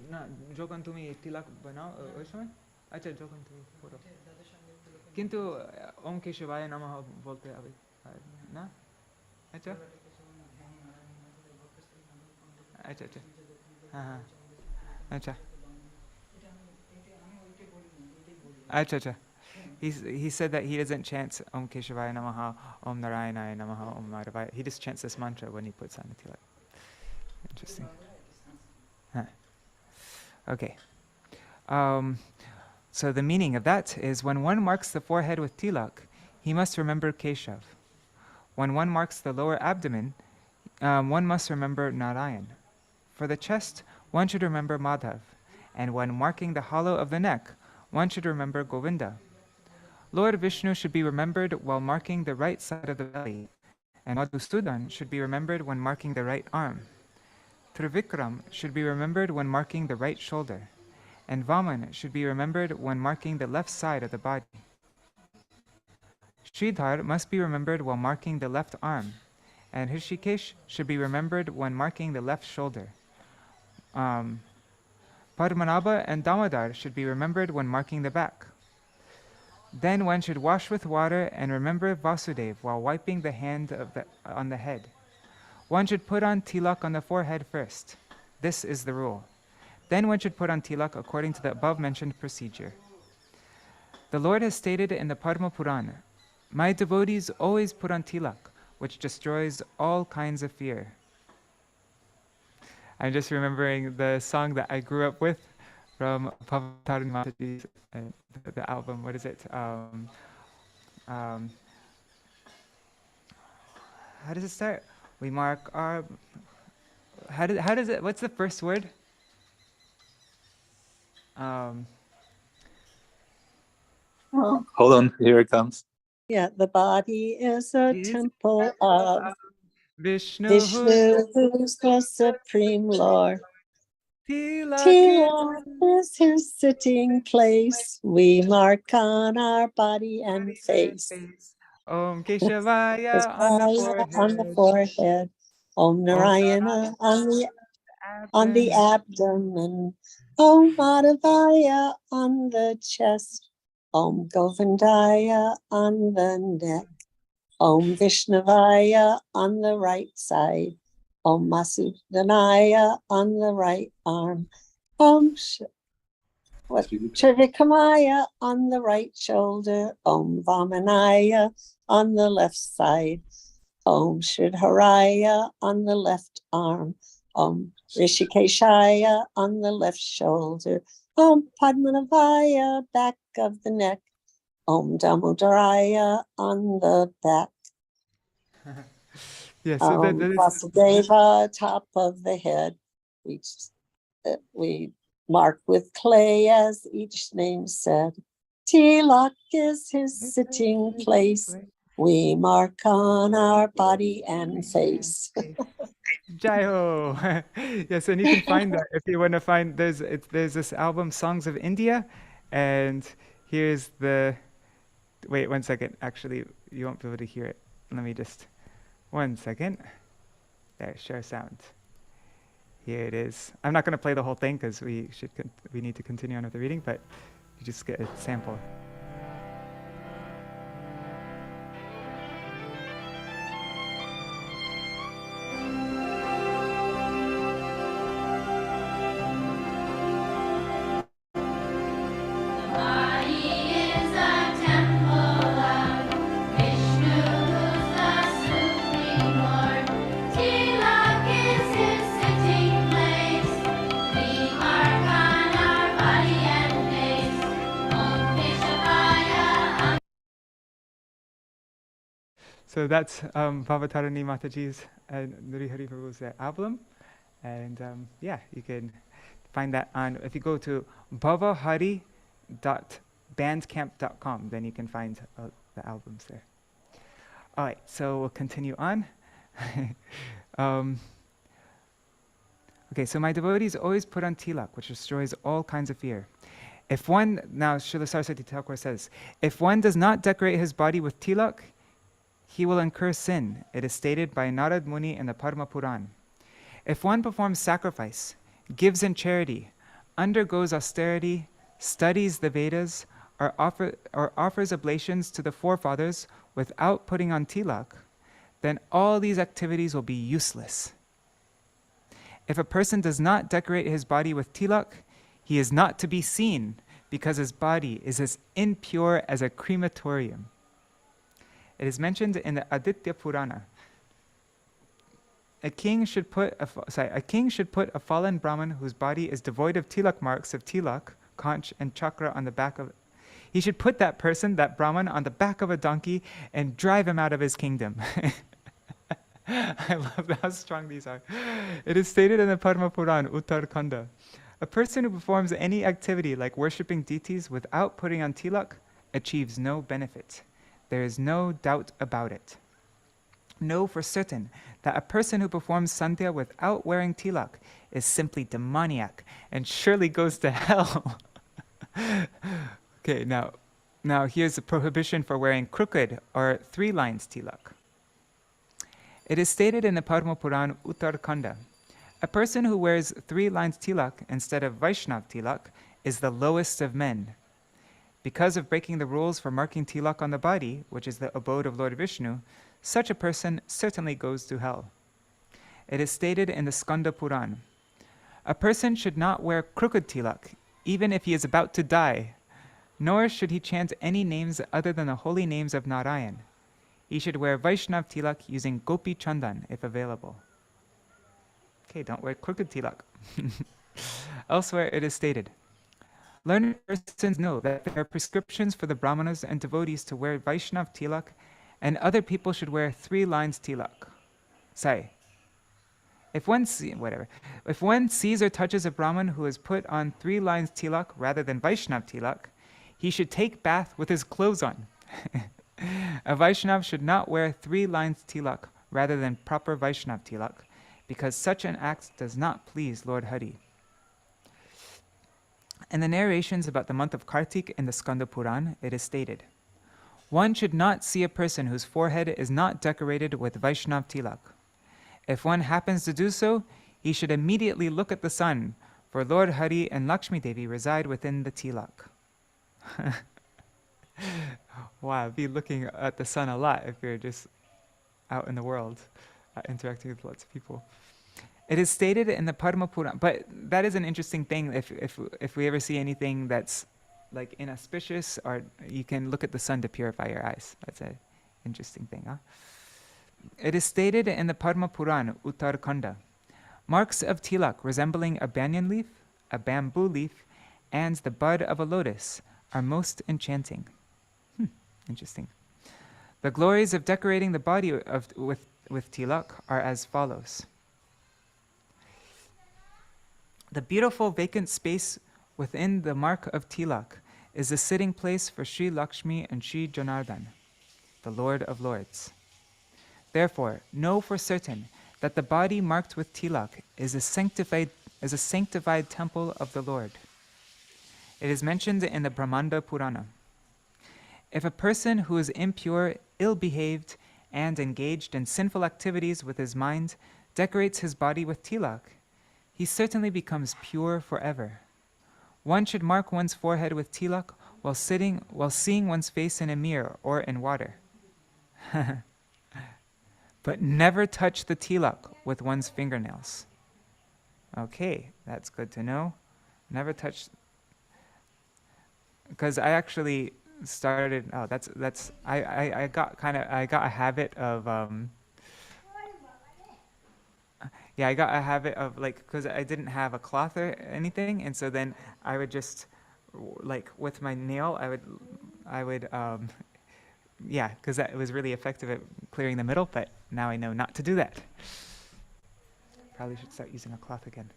Na, jokon tumi tilak banao, oy samay? Acha, jokon tumi bolo. Kintu Om Keshivaya Namaha bolte abhi. Na? Acha? Acha, acha. Ha. Acha. Acha, acha. He said that he doesn't chant Om Keshavaya Namaha, Om Narayanaya Namaha, Om Madhavaya. He just chants this mantra when he puts on the tilak. Interesting. Huh. Okay. So the meaning of that is when one marks the forehead with tilak, he must remember Keshav. When one marks the lower abdomen, one must remember Narayan. For the chest, one should remember Madhav. And when marking the hollow of the neck, one should remember Govinda. Lord Vishnu should be remembered while marking the right side of the belly, and Madhusudan should be remembered when marking the right arm. Trivikram should be remembered when marking the right shoulder, and Vaman should be remembered when marking the left side of the body. Sridhar must be remembered while marking the left arm, and Hrishikesh should be remembered when marking the left shoulder. Padmanabha and Damodar should be remembered when marking the back. Then one should wash with water and remember Vasudev while wiping the hand on the head. One should put on tilak on the forehead first. This is the rule. Then one should put on tilak according to the above-mentioned procedure. The Lord has stated in the Padma Purana, "My devotees always put on tilak, which destroys all kinds of fear." I'm just remembering the song that I grew up with from Pavatarani Mataji's the album. What is it? How does it start? We mark our. How does it? What's the first word? Hold on, here it comes. Yeah, the body is a temple of Vishnu, who's the Supreme Lord. Tilak is his sitting place. We mark on our body and face. Om Keshavaya on the forehead. Om Narayana on the abdomen. Om Madhavaya on the chest. Om Govindaya on the neck. Om Vishnavaya on the right side. Om Masudanaya on the right arm. Om Trivikamaya on the right shoulder. Om Vamanaya on the left side. Om Sridharaya on the left arm. Om Rishikeshaya on the left shoulder. Om Padmanabhaya, back of the neck. Om Damodaraya on the back. Yes, so that is Vasudeva, top of the head. We mark with clay as each name said. Tilak is his sitting place. We mark on our body and face. Jai Ho! Yes, and you can find that if you want to find, there's this album, Songs of India, and here's the, wait 1 second, actually, you won't be able to hear it. Let me just, 1 second. There, share sound. Here it is. I'm not going to play the whole thing because we need to continue on with the reading, but you just get a sample. So that's Bhavatarani Mataji's and Nuri Hari Prabhu's album. And yeah, you can find that on, if you go to bhavahari.bandcamp.com, then you can find the albums there. All right, so we'll continue on. Okay, so my devotees always put on tilak, which destroys all kinds of fear. If one, now Srila Saraswati Thakur says, if one does not decorate his body with tilak, he will incur sin. It is stated by Narad Muni in the Padma Puran. If one performs sacrifice, gives in charity, undergoes austerity, studies the Vedas, or offers oblations to the forefathers without putting on tilak, then all these activities will be useless. If a person does not decorate his body with tilak, he is not to be seen because his body is as impure as a crematorium. It is mentioned in the Aditya Purana. A king should put a fallen Brahmin whose body is devoid of tilak marks of tilak, conch, and chakra on the back of. He should put that person, that Brahmin, on the back of a donkey and drive him out of his kingdom. I love how strong these are. It is stated in the Padma Puran, Ādi-khaṇḍa. A person who performs any activity like worshipping deities without putting on tilak achieves no benefit. There is no doubt about it. Know for certain that a person who performs sandhya without wearing tilak is simply demoniac and surely goes to hell. Okay, now here's a prohibition for wearing crooked or 3 lines tilak. It is stated in the Padma Puran, Ādi-khaṇḍa. A person who wears 3 lines tilak instead of Vaishnav tilak is the lowest of men. Because of breaking the rules for marking tilak on the body, which is the abode of Lord Vishnu, such a person certainly goes to hell. It is stated in the Skanda Puran. A person should not wear crooked tilak, even if he is about to die, nor should he chant any names other than the holy names of Narayan. He should wear Vaishnav tilak using gopi chandan if available. Okay, don't wear crooked tilak. Elsewhere it is stated, learned persons know that there are prescriptions for the brahmanas and devotees to wear Vaishnav tilak, and other people should wear 3 lines tilak. Say, if one sees or touches a Brahman who has put on 3 lines tilak rather than Vaishnav tilak, he should take bath with his clothes on. A Vaishnav should not wear 3 lines tilak rather than proper Vaishnav tilak, because such an act does not please Lord Hari. In the narrations about the month of Kartik in the Skanda Puran, it is stated, one should not see a person whose forehead is not decorated with Vaishnav tilak. If one happens to do so, he should immediately look at the sun, for Lord Hari and Lakshmi Devi reside within the tilak. Wow, be looking at the sun a lot if you're just out in the world, interacting with lots of people. It is stated in the Padma Puran, but that is an interesting thing. If we ever see anything that's like inauspicious, or you can look at the sun to purify your eyes. That's an interesting thing, huh? It is stated in the Padma Puran, Ādi-khaṇḍa, marks of tilak resembling a banyan leaf, a bamboo leaf, and the bud of a lotus are most enchanting. Interesting. The glories of decorating the body with tilak are as follows. The beautiful vacant space within the mark of tilak is the sitting place for Sri Lakshmi and Sri Janardhan. the Lord of Lords. Therefore, know for certain that the body marked with tilak is a sanctified temple of the Lord. It is mentioned in the Brahmanda Purana. If a person who is impure, ill-behaved, and engaged in sinful activities with his mind decorates his body with tilak, he certainly becomes pure forever. One should mark one's forehead with tilak while seeing one's face in a mirror or in water. But never touch the tilak with one's fingernails. Okay, that's good to know. Never touch, because I actually started. Oh, I got a habit of yeah, I got a habit of like, because I didn't have a cloth or anything, and so then I would just like with my nail, I would yeah, because that was really effective at clearing the middle, but now I know not to do that. Probably should start using a cloth again.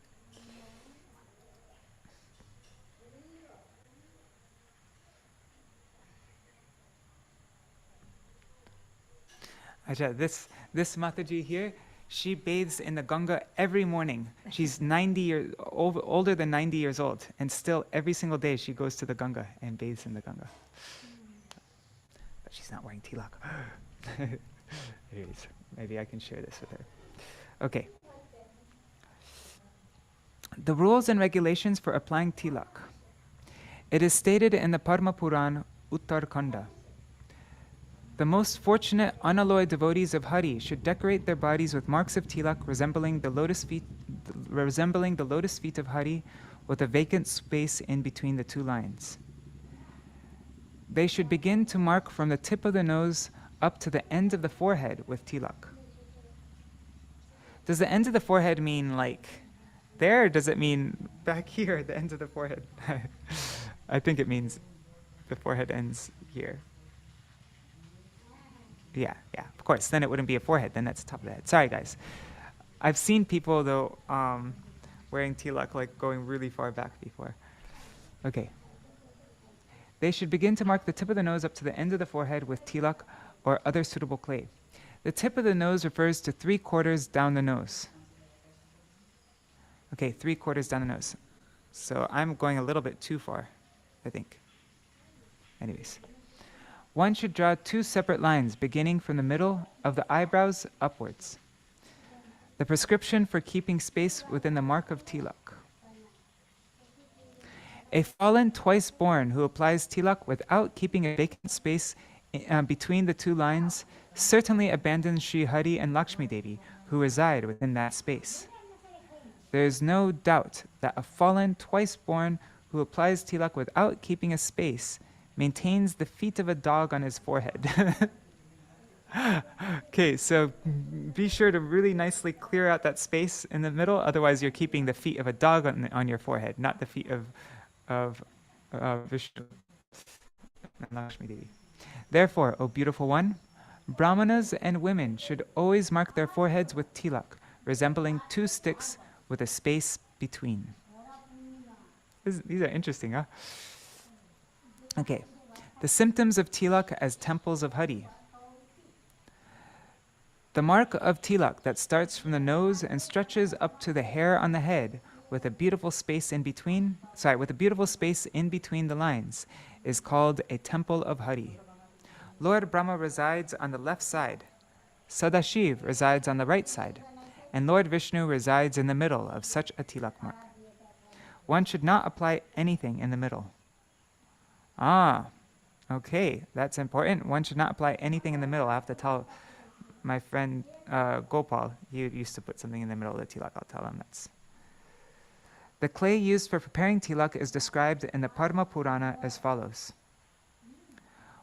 Acha, this Mataji here, she bathes in the Ganga every morning. She's 90 years older than 90 years old, and still every single day she goes to the Ganga and bathes in the Ganga. But she's not wearing tilak. Anyways, maybe I can share this with her. Okay. The rules and regulations for applying tilak. It is stated in the Padma Puran, Ādi-khaṇḍa. The most fortunate unalloyed devotees of Hari should decorate their bodies with marks of tilak resembling the lotus feet of Hari, with a vacant space in between the two lines. They should begin to mark from the tip of the nose up to the end of the forehead with tilak. Does the end of the forehead mean like there, or does it mean back here at the end of the forehead? I think it means the forehead ends here. Yeah, of course. Then it wouldn't be a forehead. Then that's the top of the head. Sorry, guys. I've seen people, though, wearing tilak, like going really far back before. Okay. They should begin to mark the tip of the nose up to the end of the forehead with tilak or other suitable clay. The tip of the nose refers to 3/4 down the nose. Okay, 3/4 down the nose. So I'm going a little bit too far, I think. Anyways. One should draw 2 separate lines beginning from the middle of the eyebrows upwards. The prescription for keeping space within the mark of tilak. A fallen twice born who applies tilak without keeping a vacant space between the 2 lines certainly abandons Sri Hari and Lakshmi Devi, who reside within that space. There is no doubt that a fallen twice born who applies tilak without keeping a space maintains the feet of a dog on his forehead. Okay, so be sure to really nicely clear out that space in the middle, otherwise you're keeping the feet of a dog on your forehead, not the feet of Vishnu and Lakshmi Devi. Therefore, O beautiful one, Brahmanas and women should always mark their foreheads with tilak, resembling 2 sticks with a space between. These are interesting, huh? Okay, the symptoms of tilak as temples of Hari. The mark of tilak that starts from the nose and stretches up to the hair on the head with a beautiful space in between, the lines is called a temple of Hari. Lord Brahma resides on the left side, Sadashiv resides on the right side, and Lord Vishnu resides in the middle of such a tilak mark. One should not apply anything in the middle. Ah, okay, that's important. One should not apply anything in the middle. I have to tell my friend Gopal, he used to put something in the middle of the tilak. I'll tell him that's. The clay used for preparing tilak is described in the Padma Purana as follows.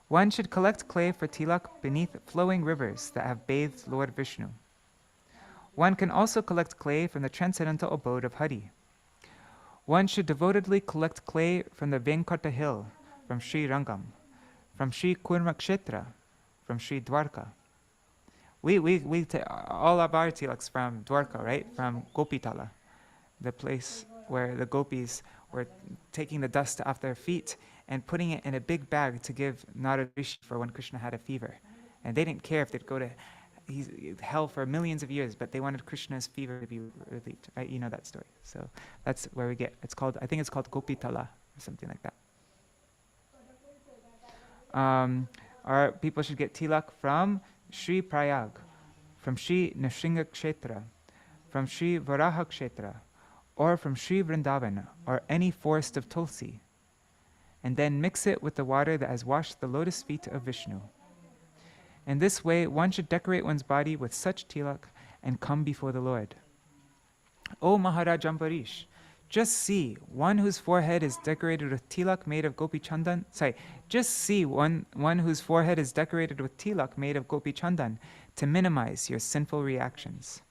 One should collect clay for tilak beneath flowing rivers that have bathed Lord Vishnu. One can also collect clay from the transcendental abode of Hari. One should devotedly collect clay from the Venkata hill, from Sri Rangam, from Sri Kurmakshetra, from Sri Dwarka. We take all of our tilaks from Dwarka, right? From Gopitala, the place where the gopis were taking the dust off their feet and putting it in a big bag to give Narad Rishi for when Krishna had a fever. And they didn't care if they'd go to hell for millions of years, but they wanted Krishna's fever to be relieved. Right? You know that story. So that's where we get, I think it's called Gopitala or something like that. Our people should get tilak from Śrī Prayag, from Śrī Nrsimha Kshetra, from Śrī Varaha Kshetra, or from Śrī Vrindavan, or any forest of Tulsi, and then mix it with the water that has washed the lotus feet of Vishnu. In this way, one should decorate one's body with such tilak and come before the Lord. O Maharaj Ambarish, just see one whose forehead is decorated with tilak made of gopi chandan. Just see one whose forehead is decorated with tilak made of gopi chandan to minimize your sinful reactions.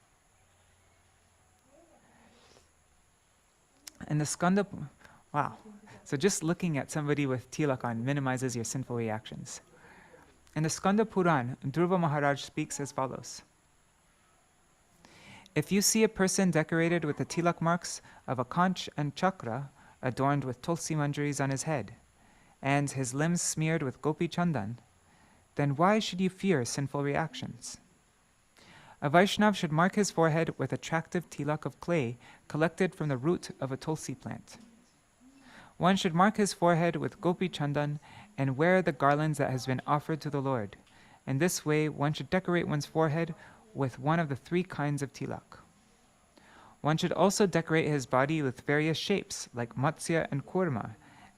And the skanda, wow. So just looking at somebody with tilak on minimizes your sinful reactions. In the Skanda Puran, Dhruva Maharaj speaks as follows. If you see a person decorated with the tilak marks of a conch and chakra adorned with tulsi manjaris on his head, and his limbs smeared with gopi chandan, then why should you fear sinful reactions? A Vaishnav should mark his forehead with attractive tilak of clay collected from the root of a tulsi plant. One should mark his forehead with gopi chandan and wear the garlands that has been offered to the Lord. In this way, one should decorate one's forehead with one of the 3 kinds of tilak. One should also decorate his body with various shapes, like Matsya and Kurma,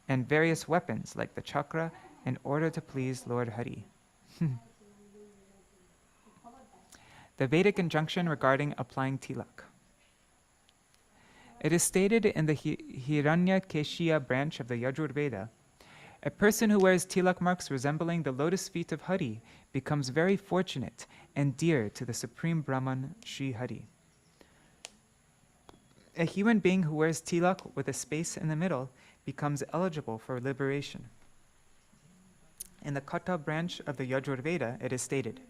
and various weapons, like the chakra, in order to please Lord Hari. The Vedic injunction regarding applying tilak. It is stated in the Hiranyakeshiya branch of the Yajurveda, a person who wears tilak marks resembling the lotus feet of Hari becomes very fortunate and dear to the Supreme Brahman, Sri Hari. A human being who wears tilak with a space in the middle becomes eligible for liberation. In the Katha branch of the Yajurveda, it is stated,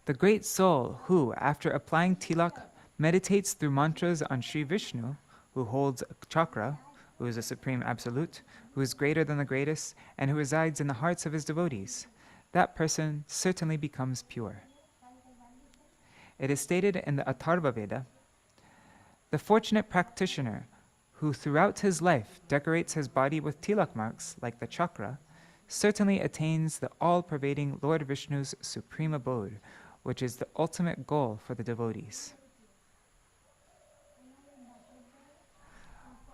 the great soul who, after applying tilak, meditates through mantras on Sri Vishnu, who holds a chakra, who is a supreme absolute, who is greater than the greatest, and who resides in the hearts of his devotees, that person certainly becomes pure. It is stated in the Atharva Veda, the fortunate practitioner who throughout his life decorates his body with tilak marks, like the chakra, certainly attains the all-pervading Lord Vishnu's supreme abode, which is the ultimate goal for the devotees.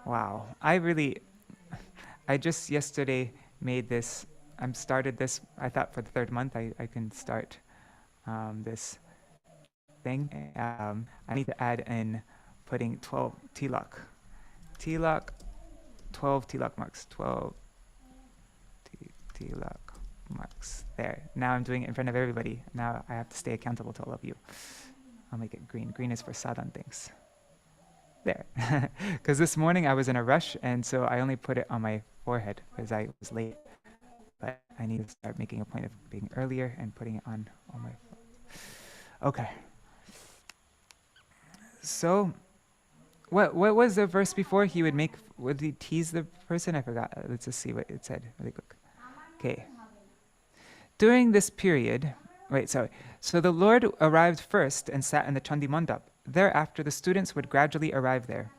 Wow, I just yesterday made this, started this, I thought for the 3rd month I can start this thing. I need to add in putting 12 tilak, 12 tilak marks, 12 tilak marks. There, now I'm doing it in front of everybody. Now I have to stay accountable to all of you. I'll make it green. Green is for sadhan things. There, because this morning I was in a rush, and so I only put it on my forehead because I was late. But I need to start making a point of being earlier and putting it on my forehead. Okay. So, what was the verse before? Would he tease the person? I forgot. Let's just see what it said really quick. Okay. During this period, so the Lord arrived first and sat in the Chandi Mandap. Thereafter, the students would gradually arrive there.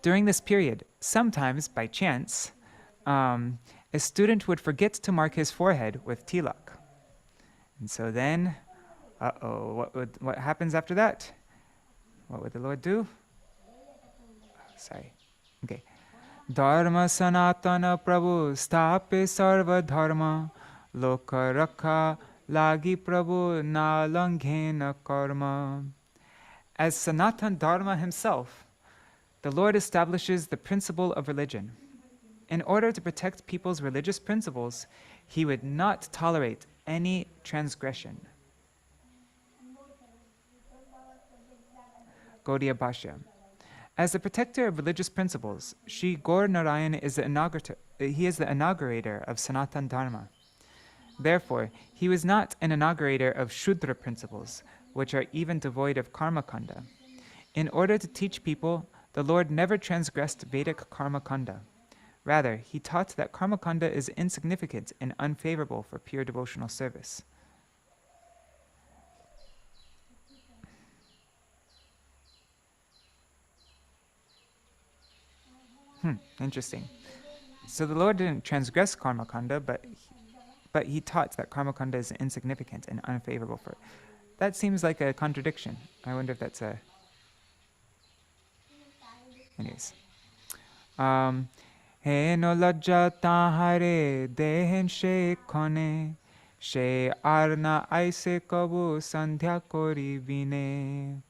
During this period, sometimes, by chance, a student would forget to mark his forehead with tilak. And so then, what happens after that? What would the Lord do? Okay. Dharma sanatana prabhu stape sarva dharma loka rakha lagi prabhu na langhena karma. As Sanatan Dharma himself, the Lord establishes the principle of religion. In order to protect people's religious principles, he would not tolerate any transgression. Gaudiya Bhashya. As the protector of religious principles, Sri Gaur Narayan is the inaugurator of Sanatan Dharma. Therefore, he was not an inaugurator of Shudra principles, which are even devoid of karma-kanda. In order to teach people, the Lord never transgressed Vedic karma-kanda. Rather, he taught that karma-kanda is insignificant and unfavorable for pure devotional service. Interesting. So the Lord didn't transgress karma-khandha, but he taught that karma-khandha is insignificant and unfavorable for it. That seems like a contradiction. I wonder if that's a... Anyways. He no lajja tahare dehen she khone, she arna aise kabu sandhya kori bine.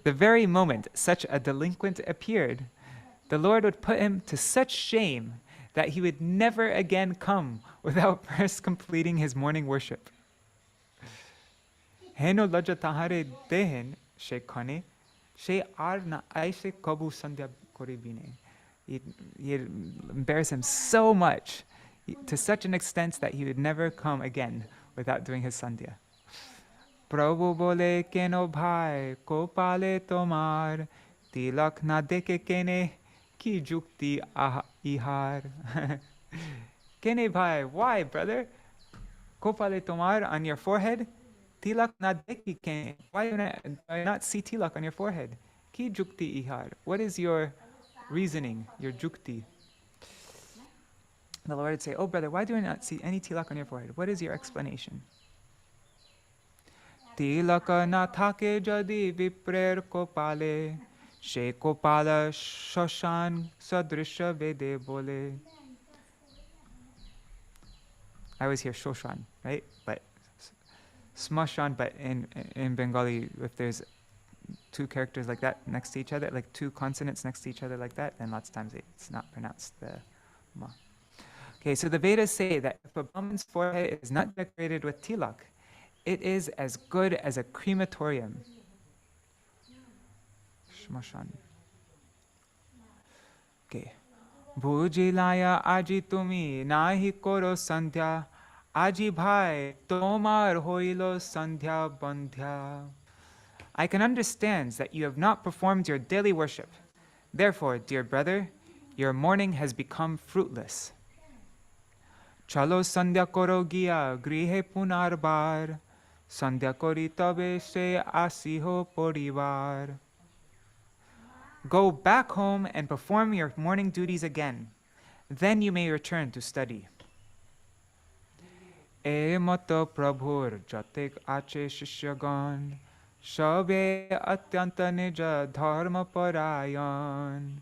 The very moment such a delinquent appeared, the Lord would put him to such shame that he would never again come without first completing his morning worship. Heno lajja tahare dehen she khone, she arna aise kabu sandhya kori bine. He'd embarrass him so much, to such an extent that he would never come again without doing his sandhya. Prabhu bole keno bhai ko pale tomar, tilak na deke kene ki jukti ihar. Kene bhai, why, brother? Ko pale tomar on your forehead? Tilak na deki kene. Why do I not see tilak on your forehead? Ki jukti ihar. What is your reasoning, your jukti? The Lord would say, oh brother, why do I not see any tilak on your forehead? What is your explanation? Tilaka na thake jadi viprer kopale, she kopala shoshan sadrisha vede bole. I always hear shoshan, right? But smashan, but in Bengali, if there's two characters like that next to each other, like two consonants next to each other like that, then lots of times it's not pronounced the ma. Okay, so the Vedas say that if a Brahman's forehead is not decorated with tilak, it is as good as a crematorium. Shmashan. Okay. Bhujilaya aji tumi nahi koro sandhya, aji bhai tomar hoilo sandhya bandhya. I can understand that you have not performed your daily worship. Therefore, dear brother, your mourning has become fruitless. Chalo sandhya koro giya grihe punarbar, sandhya kori tabe se asiho porivar. Go back home and perform your morning duties again. Then you may return to study. E mato prabhur jatek ache shishyagan, shabe atyanta nija dharma parayan.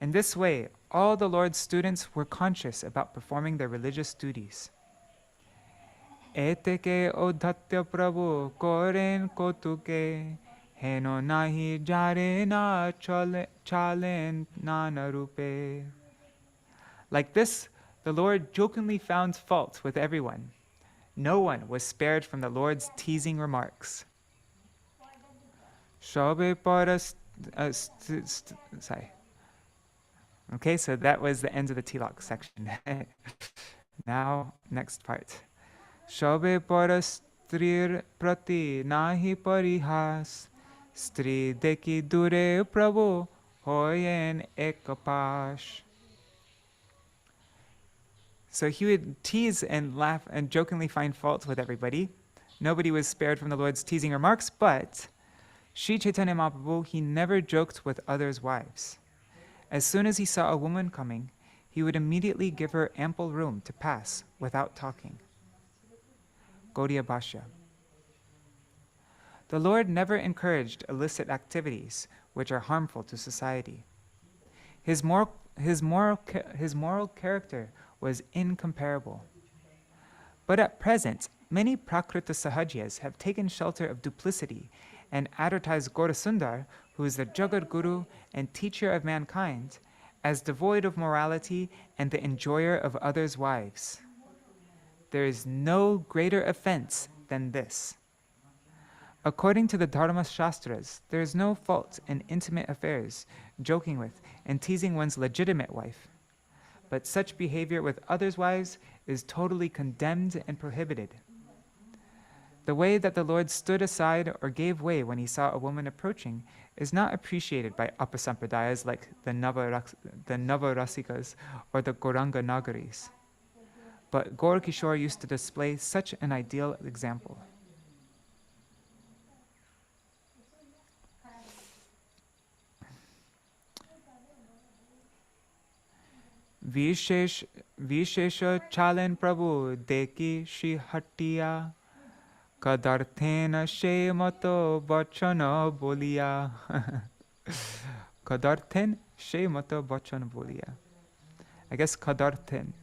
In this way, all the Lord's students were conscious about performing their religious duties. Eteke odhatya prabhu koren kotuke, heno nahi jare na chalen nana rupe. Like this, the Lord jokingly found fault with everyone. No one was spared from the Lord's teasing remarks. Shabe paras. Sorry. Okay, so that was the end of the tilak section. Now, next part. Shabe paras strir prati nahi parihas, stri deki dure prabhu hoyen ekapash. So he would tease and laugh and jokingly find fault with everybody. Nobody was spared from the Lord's teasing remarks, but Śrī Caitanya-bhāgavata, he never joked with others' wives. As soon as he saw a woman coming, he would immediately give her ample room to pass without talking. Gaudiya Bhashya. The Lord never encouraged illicit activities which are harmful to society. His moral character was incomparable. But at present, many Prakrita Sahajias have taken shelter of duplicity and advertise Gaurasundar, who is the Jagat Guru and teacher of mankind, as devoid of morality and the enjoyer of others' wives. There is no greater offense than this. According to the Dharma Shastras, there is no fault in intimate affairs, joking with and teasing one's legitimate wife. But such behavior with others' wives is totally condemned and prohibited. The way that the Lord stood aside or gave way when he saw a woman approaching is not appreciated by apasampradayas like the Navarasikas or the Gauranga Nagaris. But Gaur Kishore used to display such an ideal example. Vishesh Vishesha Chalen Prabhu Deki Shri Hattiya Kadarthena Shemato Bachana Bolia. Kadarthen Shemato Bachana Bolia. I guess Kadarthen.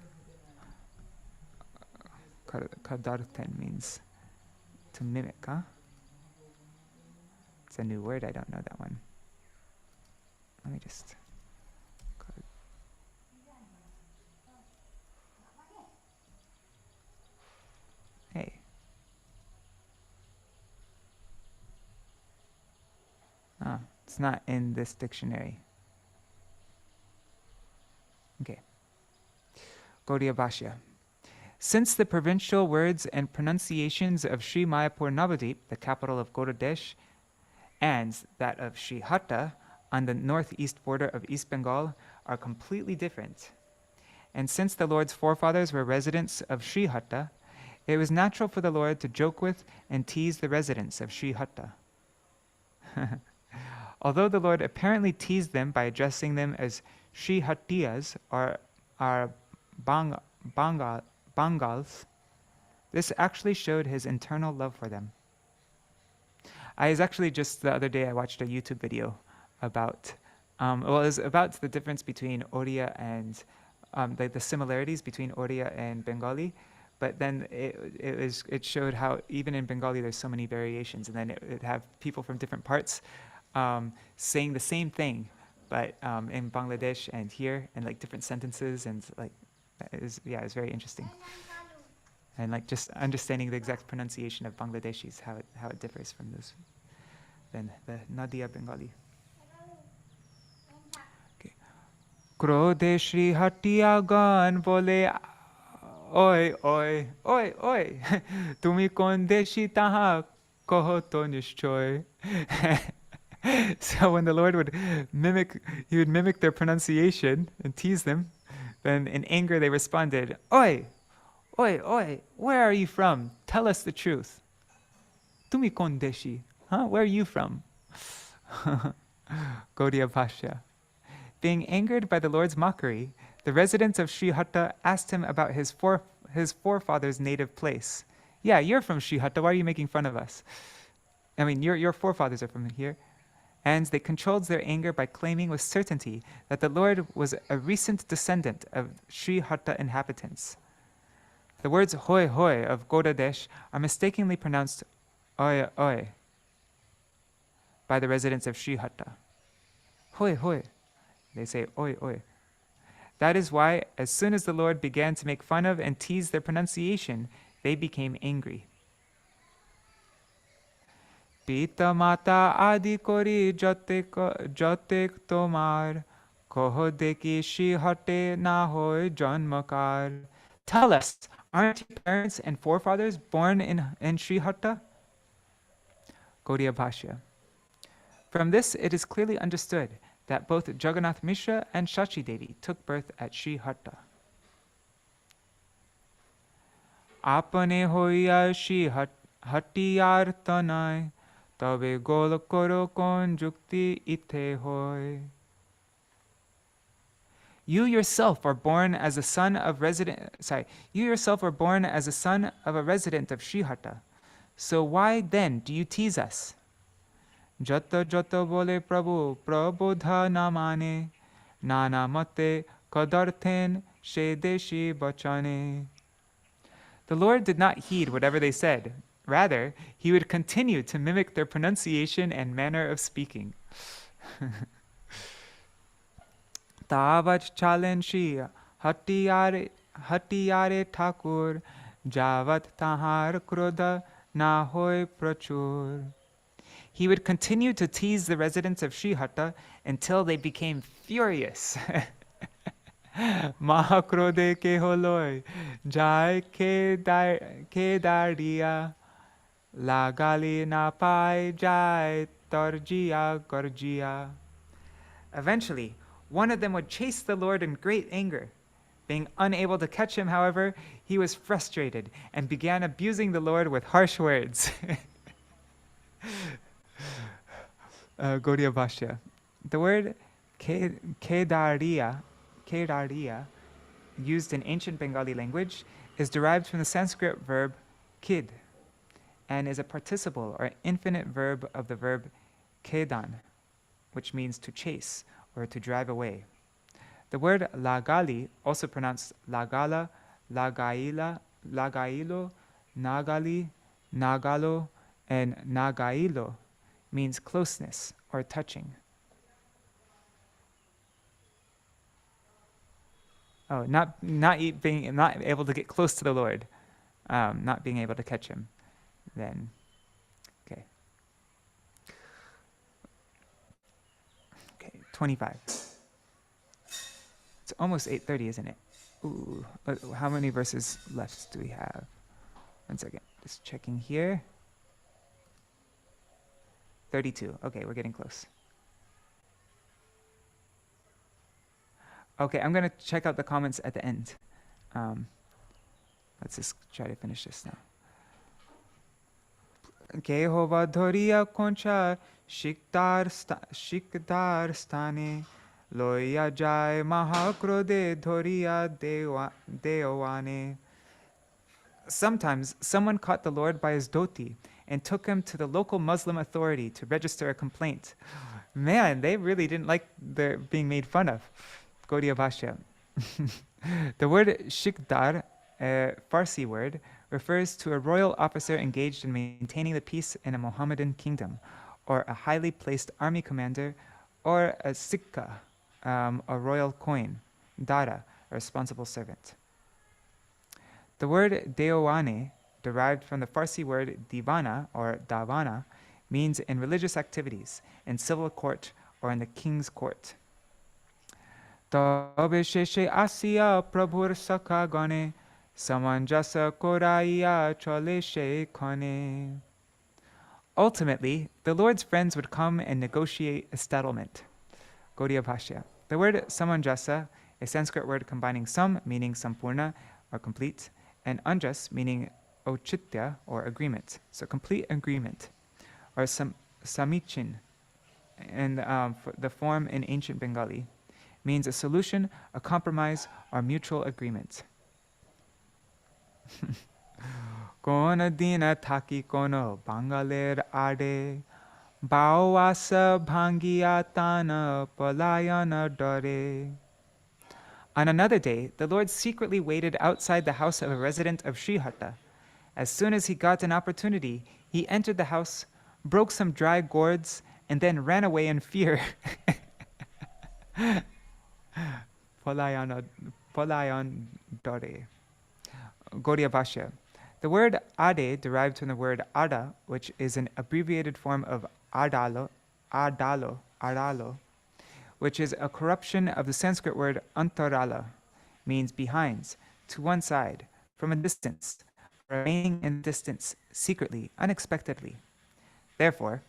Kadarthen means to mimic, huh? It's a new word, I don't know that one. Let me just... Hey. Ah, it's not in this dictionary. Okay. Gaudiya Bhashya. Since the provincial words and pronunciations of Sri Mayapur Navadip, the capital of Gaudadesh, and that of Sri Hatta on the northeast border of East Bengal are completely different, and since the Lord's forefathers were residents of Sri Hatta, it was natural for the Lord to joke with and tease the residents of Sri Hatta. Although the Lord apparently teased them by addressing them as Sri Hattiyas or Bangals, this actually showed his internal love for them. I was actually just the other day I watched a YouTube video about, it was about the difference between Oriya and the similarities between Oriya and Bengali, but then it showed how even in Bengali there's so many variations, and then it have people from different parts saying the same thing, but in Bangladesh and here, and like different sentences, and like it's very interesting. And like just understanding the exact pronunciation of Bangladeshis, how it differs from those, than the Nadia Bengali. Okay. Krodhe Shri Hattiya Gan bole, oi oi oi oi, tumi kon deshi taha koho to nishchoy. So when the Lord would mimic their pronunciation and tease them, then in anger they responded, oi, oi, oi, where are you from? Tell us the truth. Tumi kon deshi. Huh? Where are you from? Gaudiya Bhashya. Being angered by the Lord's mockery, the residents of Sri Hatta asked him about his forefathers' native place. Yeah, you're from Sri Hatta. Why are you making fun of us? I mean, your forefathers are from here. And they controlled their anger by claiming with certainty that the Lord was a recent descendant of Sri Hatta inhabitants. The words hoi hoi of Gaudadesh are mistakenly pronounced oi oi by the residents of Sri Hatta. Hoi hoi. They say oi oi. That is why, as soon as the Lord began to make fun of and tease their pronunciation, they became angry. Pita mata adi kori jotek tomar, koho deki Shri Hatte na hoy janmakar. Tell us, aren't your parents and forefathers born in Sri Hatta? Gaudiya Bhashya. From this, it is clearly understood that both Jagannath Mishra and Shachi Devi took birth at Sri Hatta. Apane hoya Shri Hattiyar tanai, tabe gol koro kon jukti ite hoy. You yourself are born as a son of a resident of Sri Hatta. So why then do you tease us? Jata jata bole Prabhu prabodha namane, nana mate kadarthen she deshi bachane. The Lord did not heed whatever they said. Rather, he would continue to mimic their pronunciation and manner of speaking. Tavat chalen Shri Hattiyare Thakur, Javat tahar krodha na hoy prachur. He would continue to tease the residents of Sri Hatta until they became furious. Mahakrode ke holoi, jai ke dariya, lagali na pai jai tarjiya garjiya. Eventually, one of them would chase the Lord in great anger. Being unable to catch him, however, he was frustrated and began abusing the Lord with harsh words. Gaudiya Bhashya. The word kedariya used in ancient Bengali language, is derived from the Sanskrit verb kid and is a participle or infinite verb of the verb kedan, which means to chase or to drive away. The word lagali, also pronounced lagala, lagaila, lagailo, nagali, nagalo, and nagailo, means closeness or touching. Oh, not able to get close to the Lord, not being able to catch him. Then, okay. Okay, 25. It's almost 8:30, isn't it? Ooh, how many verses left do we have? 1 second, just checking here. 32. Okay, we're getting close. Okay, I'm going to check out the comments at the end. Let's just try to finish this now. Kehova Dhoria Koncha Shikdar Stane Loya Jai Mahakrode Dhoria Deowane. Sometimes someone caught the Lord by his dhoti and took him to the local Muslim authority to register a complaint. Man, they really didn't like their being made fun of. Gaudiya Bhashya. The word Shikdar, a Farsi word, refers to a royal officer engaged in maintaining the peace in a Mohammedan kingdom, or a highly placed army commander, or a sikka, a royal coin, dara, a responsible servant. The word deowane, derived from the Farsi word divana or davana, means in religious activities, in civil court, or in the king's court. Tabe sheshe asiya prabhur sakha gane samanjasa koraiya chale she khane. Ultimately, the Lord's friends would come and negotiate a settlement. Gaudiya Bhashya. The word samanjasa, a Sanskrit word combining sam, meaning sampurna, or complete, and anjas, meaning ochitya, or agreement. So complete agreement, or samichin, and the form in ancient Bengali, means a solution, a compromise, or mutual agreement. Kona dina thaki kono bangaler ade bawasa bhangiatana palayana dore. On another day, the Lord secretly waited outside the house of a resident of Śrī Caitanya-bhāgavata. As soon as he got an opportunity, he entered the house, broke some dry gourds, and then ran away in fear. Palayan dore. Gaudiya Bhashya. The word ade derived from the word ada, which is an abbreviated form of adalo, which is a corruption of the Sanskrit word antarala, means behind, to one side, from a distance, remaining in distance, secretly, unexpectedly. Therefore,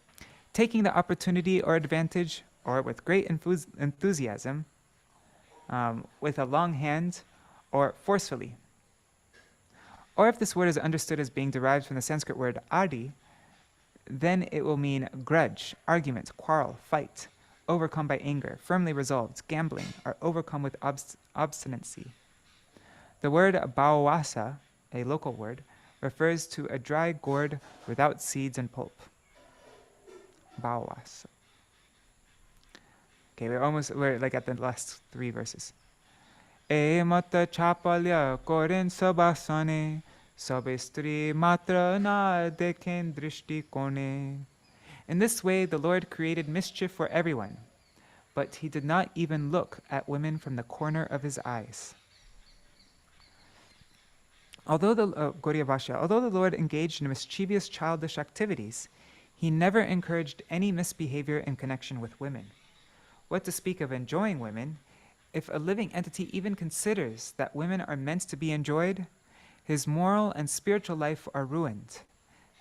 taking the opportunity or advantage, or with great enthusiasm, with a long hand, or forcefully. Or if this word is understood as being derived from the Sanskrit word adi, then it will mean grudge, argument, quarrel, fight, overcome by anger, firmly resolved, gambling, or overcome with obstinacy. The word bawasa, a local word, refers to a dry gourd without seeds and pulp. Bawasa. Okay, we're like at the last 3 verses. E mata chapalya koren sabasane sabestri matra na dekhen drishti kone. In this way, the Lord created mischief for everyone, but he did not even look at women from the corner of his eyes. Although the Lord engaged in mischievous childish activities, he never encouraged any misbehavior in connection with women. What to speak of enjoying women? If a living entity even considers that women are meant to be enjoyed, his moral and spiritual life are ruined.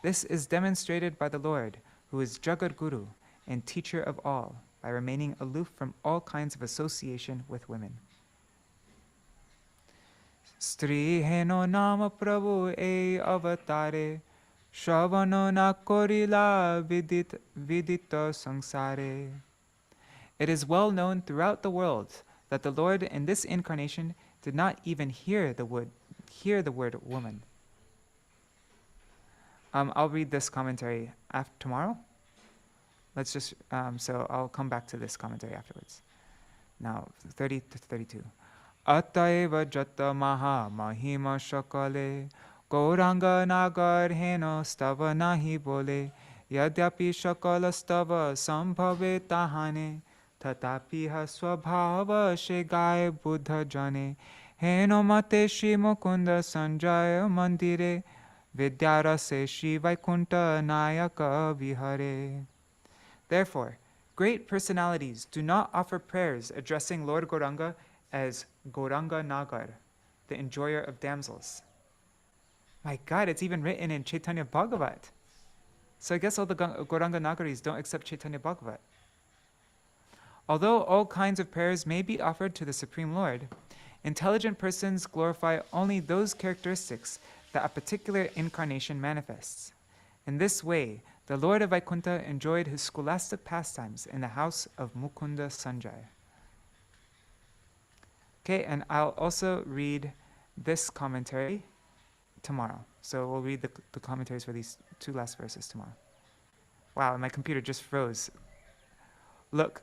This is demonstrated by the Lord, who is Jagat Guru and teacher of all, by remaining aloof from all kinds of association with women. Strī heno nama prabhu e avatare Shravano na korila vidita sangsare. It is well known throughout the world that the Lord in this incarnation did not even hear the word woman. I'll read this commentary tomorrow. Let's just, so I'll come back to this commentary afterwards. Now, 30 to 32. Ataiva jata maha mahima shakale Gauranga nagar heno stava nahi bole Yadyapi shakala stava sambhave tahane Tatapi ha swabhava shegaye buddha jane Heno mate Shri Mukunda sanjaya mandire Vidyarase Shri Vaikunta nayaka vihare. Therefore, great personalities do not offer prayers addressing Lord Gauranga as Gauranga Nagar, the enjoyer of damsels. My God, it's even written in Caitanya-bhāgavata. So I guess all the Gauranga Nagaris don't accept Caitanya-bhāgavata. Although all kinds of prayers may be offered to the Supreme Lord, intelligent persons glorify only those characteristics that a particular incarnation manifests. In this way, the Lord of Vaikuntha enjoyed his scholastic pastimes in the house of Mukunda Sanjaya. Okay, and I'll also read this commentary tomorrow. So we'll read the commentaries for these two last verses tomorrow. Wow, my computer just froze. Look,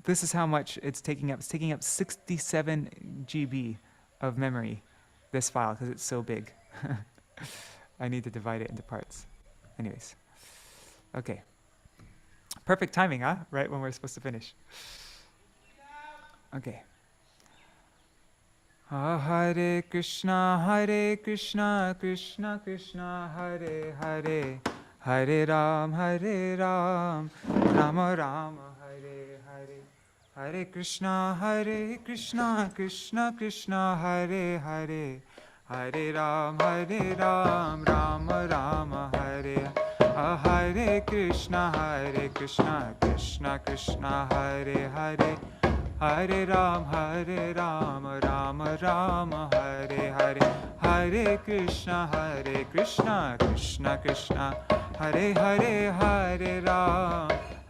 this is how much it's taking up. It's taking up 67 GB of memory, this file, because it's so big. I need to divide it into parts. Anyways. Okay. Perfect timing, huh? Right when we're supposed to finish. Okay. Hare Krishna, Krishna Krishna, Hare Hare, Hare Ram, Ram Rama, Hare Hare, Hare Krishna, Krishna Krishna, Hare Hare, Hare Ram, Ram Rama, Hare Hare Krishna, Krishna Krishna, Hare Hare, Hare Ram, Ram Rama, Hare Hare, Hare Krishna, Krishna Krishna, Hare Hare,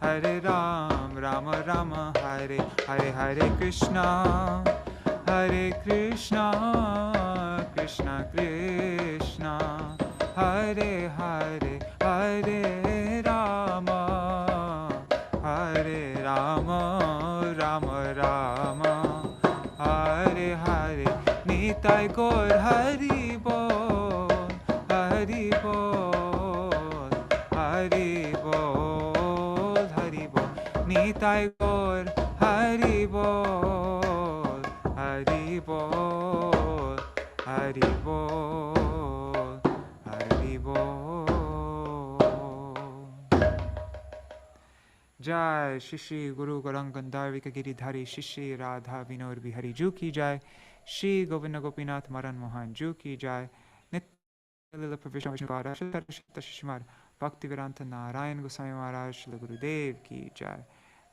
Hare Ram, Rama Rama, Hare Hare, Hare Krishna, Krishna Krishna, Hare Hare, Hare Rama, Rama Rama, Hare Hare, Nitai Gaur Hari Bol, Hari Bol, Hari Bol, Hari Bol, Nitai Gaur Hari Bol, Hari Bol, Hari Bol, Hari Bol. Jai Shri Guru Gauranga Gandharvika Giridhari Shri Radha Vinod Bihari Ju Ki Jai, Shri Govinda Gopinath Maran Mohan Ju Ki Jai, Nitya Pravishna Vishnu Pada Shata Shishmar Bhaktivedanta Narayan Goswami Maharaj Shri Gurudev Ki Jai,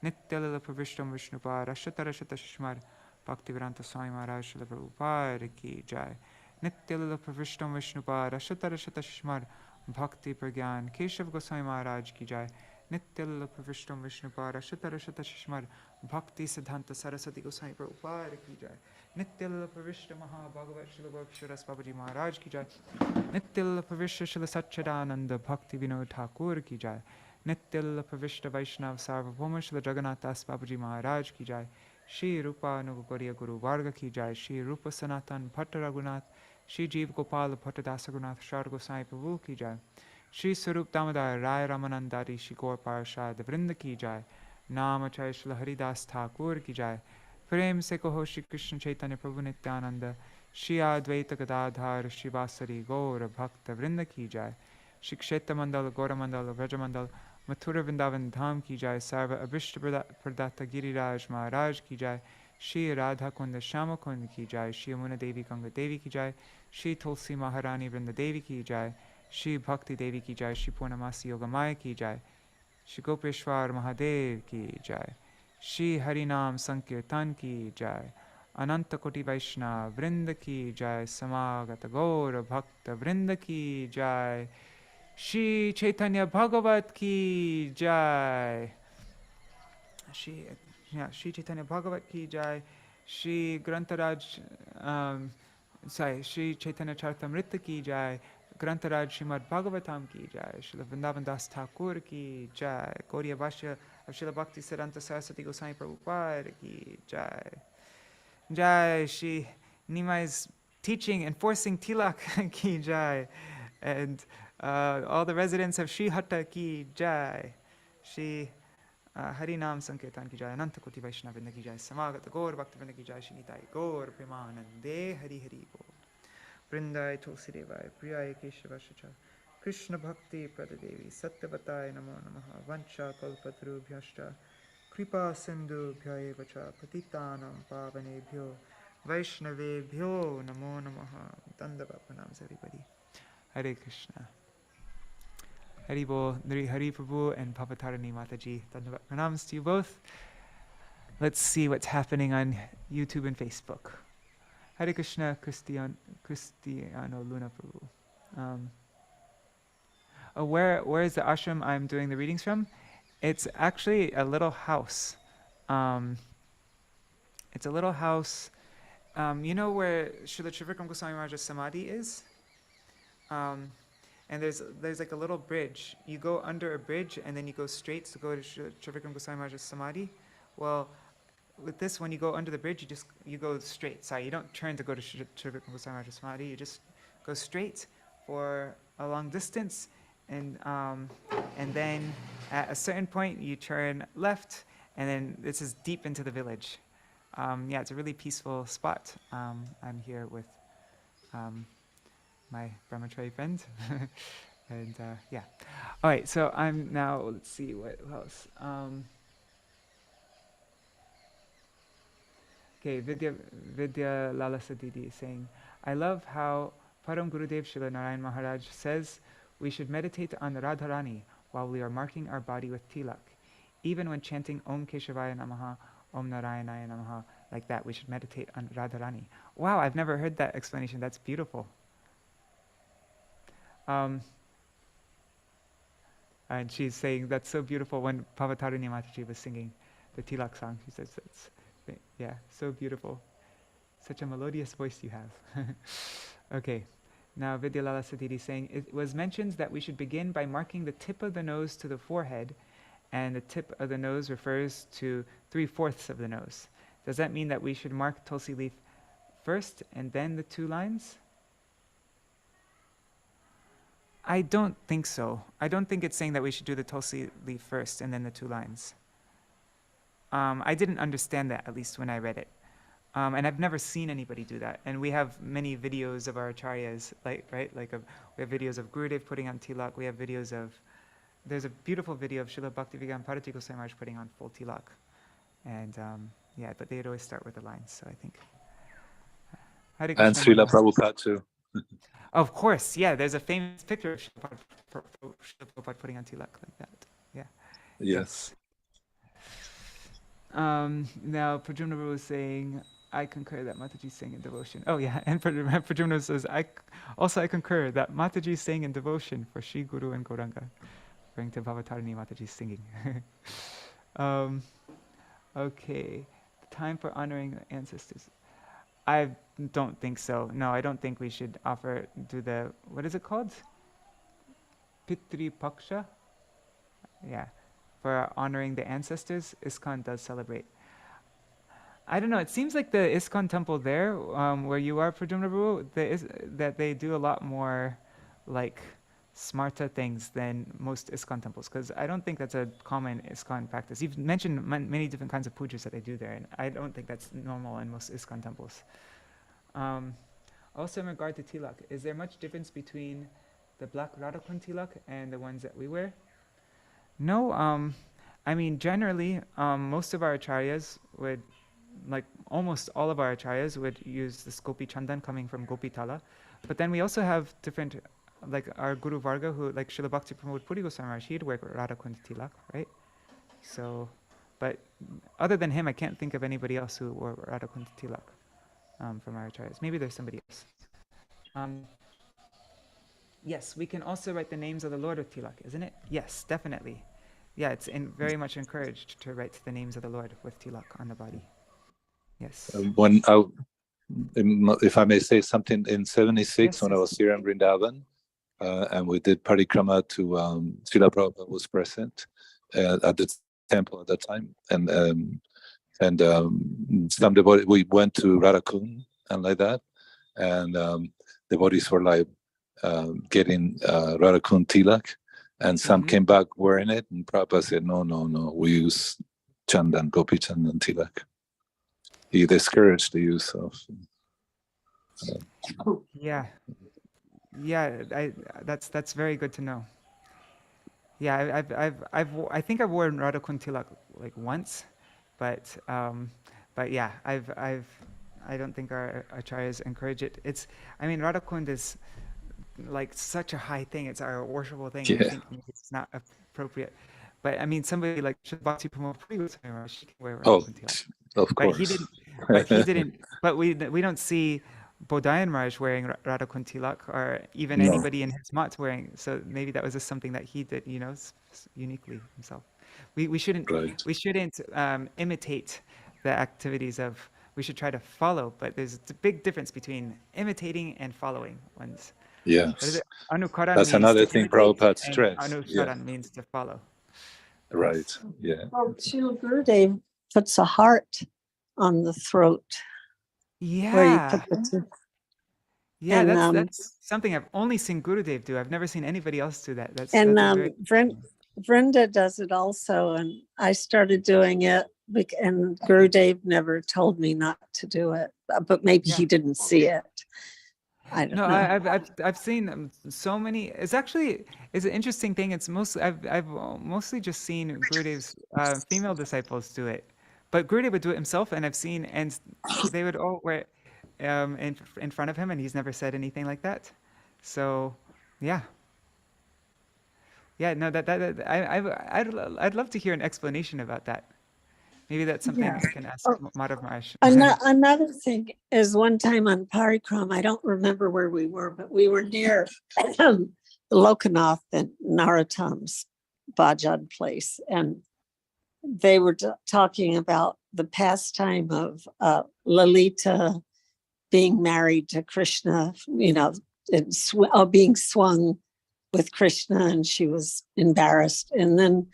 Nitya Pravishna Vishnu Pada Shata Shishmar Bhaktivedanta Swami Maharaj Shri Prabhupada Ki Jai, Nitya Pravishna Vishnu Pada Shata Shishmar Bhakti Pragyan Keshav Goswami Maharaj Ki Jai, Nitya Pravishtam Vishnupada Shata Shishmar Bhakti Siddhanta Saraswati Goswami Prabhupada Ki Jai, Nitya Pravishta Mahabhagavat Srila Gopshuras Babaji Maharaj Ki Jai, Nitya Pravishta Srila Satchidananda Bhakti Vinod Thakur Ki Jai, Nitya Pravishta Vaishnav Sarvabhauma Srila Jagannath Das Babaji Maharaj Ki Jai, Shri Rupa Nugakoriya Guru Varga Ki Jai, Shri Rupa Sanatan Bhatta Raghunath, Shri Jeev Gopal Bhatta Dasa Gurunath Shar Goswami Prabhu Ki Jai, Shri Sarup Damodar Rai Ramanandari Shri Gaur Parashad Vrinda Ki Jai, Namachay Shri Haridas Thakur Ki Jai, Prem Se Kaho Shri Krishna Chaitanya Prabhu Nityananda, Shri Advaita Gadadhar Shri Vasari Gaur Bhakta Vrinda Ki Jai, Shri Kshetra Mandal Gaura Mandal Vraja Mandal Mathura Vrindavan Dham Ki Jai, Sarva Abhishta Pradata Giriraj Maharaj Ki Jai, Shri Radha Kunda Shama Kund Ki Jai, Shri Yamuna Devi Ganga Devi Ki Jai, Shri Tulsi Maharani Vrinda Devi Ki Jai, Shri Bhakti Devi Ki Jai, Shri Purnamasi Yogamaya Ki Jai, Shri Gopeshwar Mahadev Ki Jai, Shri Harinam Sankirtan Ki Jai, Ananta Koti Vaishnav Vrinda Ki Jai, Samagata Gaura Bhakta Vrinda Ki Jai, Śrī Caitanya-bhāgavata Ki Jai, Śrī Caitanya-bhāgavata Ki Jai, Shri Grantaraj, Shri Chaitanya Charitamrita ki jai, Grantaraj Srimad Bhagavatam ki jai, Srila Vrindavan Das Thakur ki jai, Gauriya Bhashya of Srila Bhakti Siddhanta Saraswati Goswami Prabhupada ki jai. Jai Shri Nimai's teaching and forcing tilak ki jai, and all the residents of Shri Hatta ki jai. Shri Harinam Sankirtan ki jai, Ananta Koti Vaishnavrinda ki jai, Samagata Gaur Bhaktivinoda ki jai, Shri Nitai Gaur Premanande Hari Hari Gaur. Vrindai Tulsi Devai, Priyai Keshavashacha, Krishna Bhakti Pradadevi, Satyavatai Namo Namaha, Vancha Kalpatarubhyashcha, Kripa Sindhu Bhyayevacha, Patitanam Pavanebhyo, Vaishnavebhyo Namo Namaha. Dandava pranams everybody. Hare Krishna. Hari Bol, Nri Hari Prabhu and Pavatarani Mataji. Dandava pranams to you both. Let's see what's happening on YouTube and Facebook. Hare Krishna, Cristiano Luna Prabhu. Where is the ashram I'm doing the readings from? It's actually a little house. It's a little house. You know where Srila Trivikram Goswami Maharaj's Samadhi is? And there's like a little bridge. You go under a bridge and then you go straight to go to Srila Trivikram Goswami Maharaj's Samadhi. Well, with this, when you go under the bridge, you go straight. Sorry, you don't turn to go to Trivikram Goswami Maharaj's Samadhi. You just go straight for a long distance, and then at a certain point you turn left, and then this is deep into the village. Yeah, it's a really peaceful spot. I'm here with my brahmachari friend, and yeah. All right, so I'm now. Let's see what else. Okay, Vidya Lalasa Didi is saying, I love how Param Gurudev Srila Narayan Maharaj says we should meditate on Radharani while we are marking our body with tilak. Even when chanting Om Keshavaya Namaha, Om Narayanaya Namaha, like that, we should meditate on Radharani. Wow, I've never heard that explanation. That's beautiful. And she's saying that's so beautiful. When Pavatarani Mataji was singing the tilak song, she says that's, yeah, so beautiful. Such a melodious voice you have. Okay, now Vidyalala Sadidi is saying, it was mentioned that we should begin by marking the tip of the nose to the forehead, and the tip of the nose refers to 3/4 of the nose. Does that mean that we should mark Tulsi leaf first and then the 2 lines? I don't think so. I don't think it's saying that we should do the Tulsi leaf first and then the 2 lines. I didn't understand that, at least when I read it. And I've never seen anybody do that. And we have many videos of our acharyas, we have videos of Gurudev putting on tilak. We have videos of, there's a beautiful video of Srila Bhaktivedanta Parati Goswami Maharaj putting on full tilak. And yeah, but they'd always start with the lines, so I think. And Srila Prabhupada too. Of course, yeah, there's a famous picture of Srila Prabhupada putting on tilak like that. Yeah. Yes. Now Pradyumna was saying, I concur that Mataji sang in devotion. Oh yeah, and Pradyumna says, I concur that Mataji sang in devotion for Sri Guru and Gauranga, referring to Bhavatarani Mataji's singing. Okay, time for honoring ancestors. I don't think so. No, I don't think we should do the, what is it called? Pitri Paksha? Yeah. For honoring the ancestors, ISKCON does celebrate. I don't know, it seems like the ISKCON temple there, where you are, Pradyumna Prabhu, that they do a lot more like smarta things than most ISKCON temples, because I don't think that's a common ISKCON practice. You've mentioned many different kinds of pujas that they do there, and I don't think that's normal in most ISKCON temples. Also in regard to tilak, is there much difference between the black Radhakund tilak and the ones that we wear? No, I mean, generally, most of our acharyas would, like almost all of our acharyas would use this Gopi Chandan coming from Gopi Tala. But then we also have different, like our Guru Varga, who, like Srila Bhakti Pramod Puri Goswami Maharaj, he'd wear Radhakund tilak, right? So, but other than him, I can't think of anybody else who wore Radhakund tilak from our acharyas. Maybe there's somebody else. Yes, we can also write the names of the Lord with tilak, isn't it? Yes, definitely. Yeah, it's very much encouraged to write the names of the Lord with tilak on the body. Yes. When I, if I may say something, in '76, Yes, when I yes. was here in Vrindavan, and we did parikrama to Srila Prabhupada was present at the temple at that time, and some devotees, we went to Radhakund and like that, and devotees were like getting Radhakund tilak, and some came back wearing it, and Prabhupada said, no, we use Chandan, Gopi Chandan tilak. He discouraged the use of. Yeah. That's very good to know. Yeah, I think I've worn Radhakund tilak like once, but yeah, I don't think our acharyas encourage it. I mean, Radhakund is like such a high thing. It's our worshipful thing. Yeah. I think maybe it's not appropriate. But I mean, somebody like Bhakti Pramod Puri was wearing she can wear Oh, Radhakund tilak. of But he course. didn't. But he didn't. But we don't see Bodhayan Maharaj wearing Radhakund tilak, or even No. anybody in his mat wearing. So maybe that was just something that he did, uniquely himself. We shouldn't Right. imitate the activities of. We should try to follow, but there's a big difference between imitating and following ones. What is Yes. it? Anukaran That's means another to thing imitate, Prabhupada and stressed. Yeah. Anusaran means to follow. Right. Yes. Yeah. Well, Srila Gurudev puts a heart on the throat where you Yeah. put the Yeah, and that's something I've only seen Gurudev do. I've never seen anybody else do that. That's and a very Vrinda does it also, and I started doing it, and Gurudev never told me not to do it, but maybe he didn't see it. I don't No, know. I've seen so many. It's an interesting thing. It's mostly I've mostly just seen Gurudev's female disciples do it, but Gurudev would do it himself, and I've seen and they would all wear it in front of him, and he's never said anything like that. So, yeah. Yeah, no, I'd love to hear an explanation about that. Maybe that's something Yeah. I can ask Madhav Maharaj. Another thing is one time on Parikram, I don't remember where we were, but we were near Lokanath and Narottam's Bhajan place, and they were talking about the pastime of Lalita being married to Krishna, and being swung with Krishna, and she was embarrassed. And then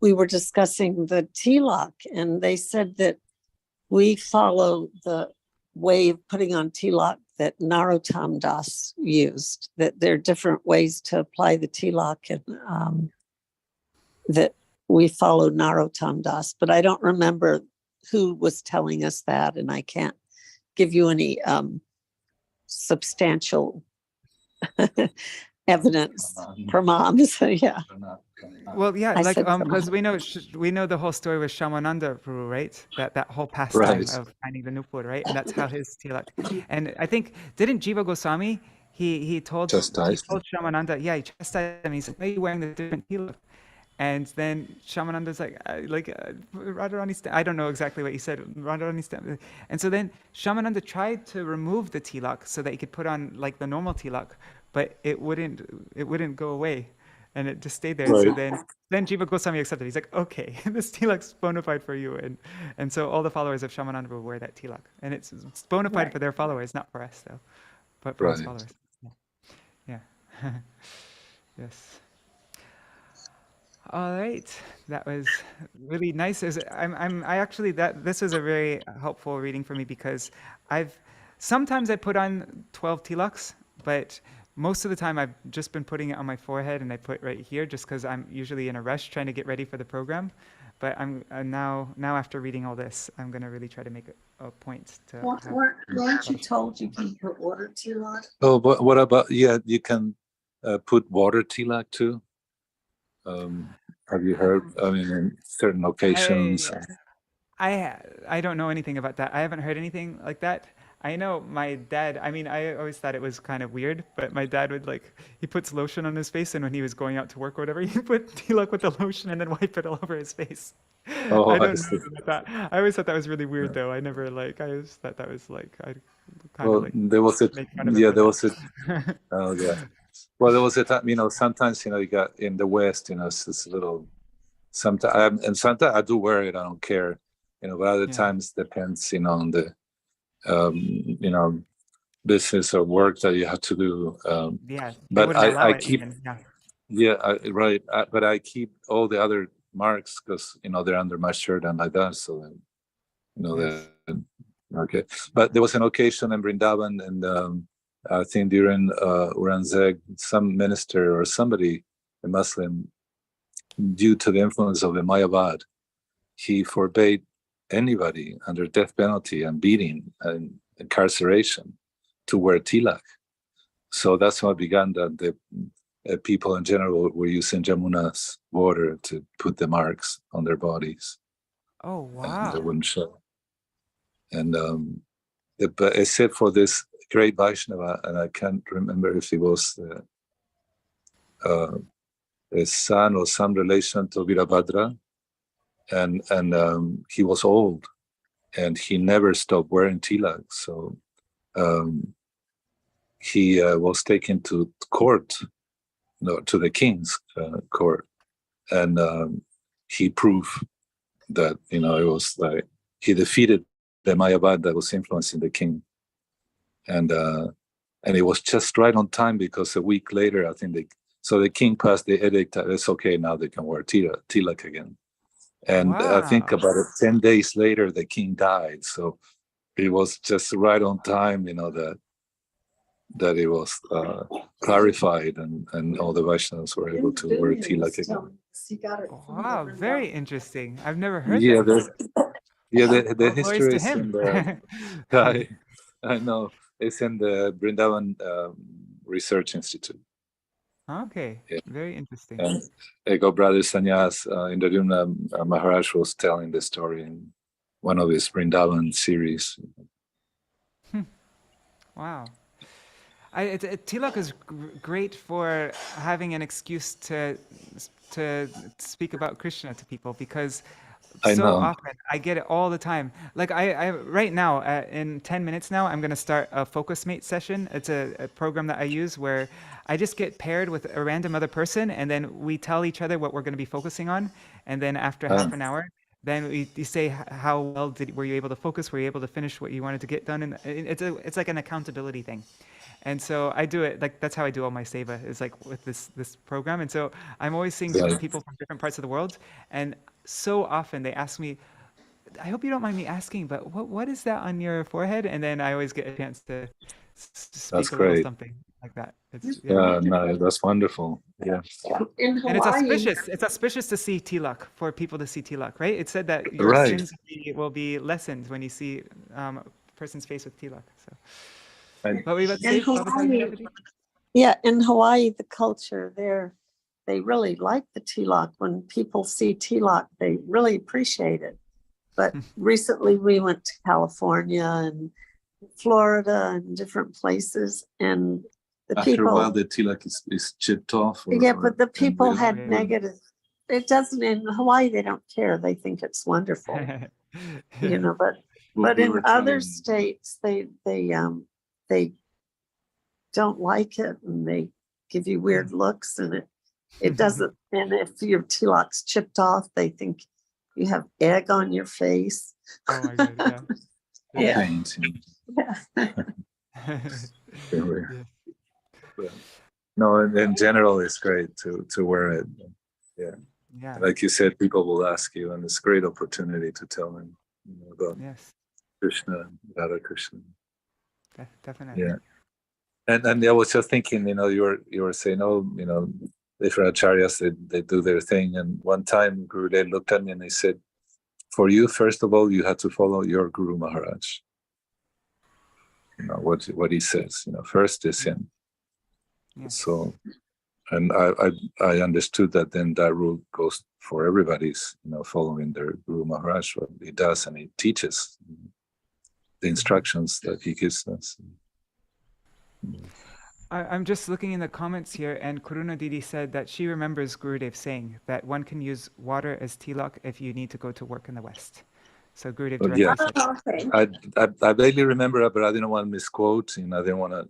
we were discussing the tilak, and they said that we follow the way of putting on tilak that Narottam Das used, that there are different ways to apply the tilak, and that we follow Narottam Das. But I don't remember who was telling us that, and I can't give you any substantial evidence for moms. Yeah. Well, yeah, I like said because we know the whole story with Shamananda Prabhu, right? That whole pastime Right. of finding the Nupur, right? And that's how his tilak. And I think didn't Jiva Goswami he told Shamananda, yeah, he chastised him. He said, "Why are you wearing the different tilak?" And then Shamananda's like Radharani, I don't know exactly what he said. Radharani, and so then Shamananda tried to remove the tilak so that he could put on like the normal tilak, but it wouldn't go away, and it just stayed there. Right. So then Jiva Goswami accepted. He's like, okay, this tilak's bona fide for you, and so all the followers of Shamananda will wear that tilak, and it's bona fide for their followers, not for us though, but for his followers. Yeah. Yes. All right, that was really nice. I actually this was a very helpful reading for me because sometimes I put on 12 tilaks, but most of the time I've just been putting it on my forehead and I put right here just because I'm usually in a rush trying to get ready for the program. But I'm now after reading all this, I'm gonna really try to make a point to. Weren't you told you can put water tilak? Oh, but what about you can put water tilak too? Have you heard? I mean, in certain occasions. I don't know anything about that. I haven't heard anything like that. I know my dad, I mean, I always thought it was kind of weird, but my dad would he puts lotion on his face, and when he was going out to work or whatever, he put tilak with the lotion and then wipe it all over his face. Oh, I don't know about that. I always thought that was really weird though. I never I always thought that was there was a there was a oh yeah. Well, there was a time, sometimes, you got in the West, it's a little, sometimes I do wear it, I don't care. But other times depends, on the, business or work that you have to do. Yeah, they but wouldn't allow I it keep, even. Yeah. right. But I keep all the other marks because, they're under my shirt and like that. So then, Yes. okay. But there was an occasion in Vrindavan, and I think during Aurangzeb, some minister or somebody, a Muslim, due to the influence of the Mayavad, he forbade anybody under death penalty and beating and incarceration to wear tilak. So that's how it began, that the people in general were using Jamuna's water to put the marks on their bodies. Oh, wow. And they wouldn't show. And except for this great Vaishnava, and I can't remember if he was a son or some relation to Virabhadra, and he was old, and he never stopped wearing tilak. So he was taken to court, to the king's court, and he proved that it was like he defeated the Mayavad that was influencing the king, and it was just right on time, because a week later, I think the king passed the edict that it's okay now, they can wear tilak again. And I think about 10 days later, the king died. So it was just right on time, that it was clarified, and all the Vaishnavas were able to wear tilak again. Wow, very interesting. I've never heard Yeah, that. the Glories history to is him. in the. I know, it's in the Vrindavan Research Institute. Okay, Yeah. very interesting. And Ego Brother Sanyas Indradyumna Maharaj was telling the story in one of his Vrindavan series. Wow. Tilak is great for having an excuse to speak about Krishna to people, because I so know. often I get it all the time. Like I right now, in 10 minutes now, I'm going to start a Focus Mate session. It's a program that I use where I just get paired with a random other person, and then we tell each other what we're going to be focusing on. And then after half an hour, then you say how well were you able to focus? Were you able to finish what you wanted to get done? And it's like an accountability thing. And so I do it, like that's how I do all my seva, is like with this program. And so I'm always seeing different people from different parts of the world, and so often they ask me, I hope you don't mind me asking, but what is that on your forehead? And then I always get a chance to speak a little something like that. No, that's wonderful. Yeah. In And Hawaii, it's auspicious to see tilak, for people to see tilak, right? It said that your Right. sins will be lessened when you see a person's face with tilak. So, And- what were you about to say? in Baba Hawaii, Tadji? yeah, in Hawaii, the culture there, they really like the tilak. When people see tilak, they really appreciate it. But recently we went to California and Florida and different places, and the After people, a while, the tilak is chipped off. but the people had Yeah. negative. It doesn't, in Hawaii, they don't care. They think it's wonderful, but in other states, they don't like it, and they give you weird looks, and it doesn't. And if your tilak's chipped off, they think you have egg on your face. Oh my god, Yeah. Paint, Yeah. But, no, in general, it's great to wear it. Yeah. Like you said, people will ask you, and it's a great opportunity to tell them about Yes. Krishna, Radha Krishna. Definitely. Yeah. And I was just thinking, you were saying, different acharyas, they do their thing. And one time Gurudev looked at me and he said, for you, first of all, you have to follow your Guru Maharaj. What he says, first is him. Yes. So, and I understood that then that rule goes for everybody's, following their Guru Maharaj, what he does, and he teaches the instructions that he gives us. I'm just looking in the comments here, and Kuruna Didi said that she remembers Gurudev saying that one can use water as tilak if you need to go to work in the West. So Gurudev directly said that. Okay. I vaguely remember it, but I didn't want to misquote, I didn't want to,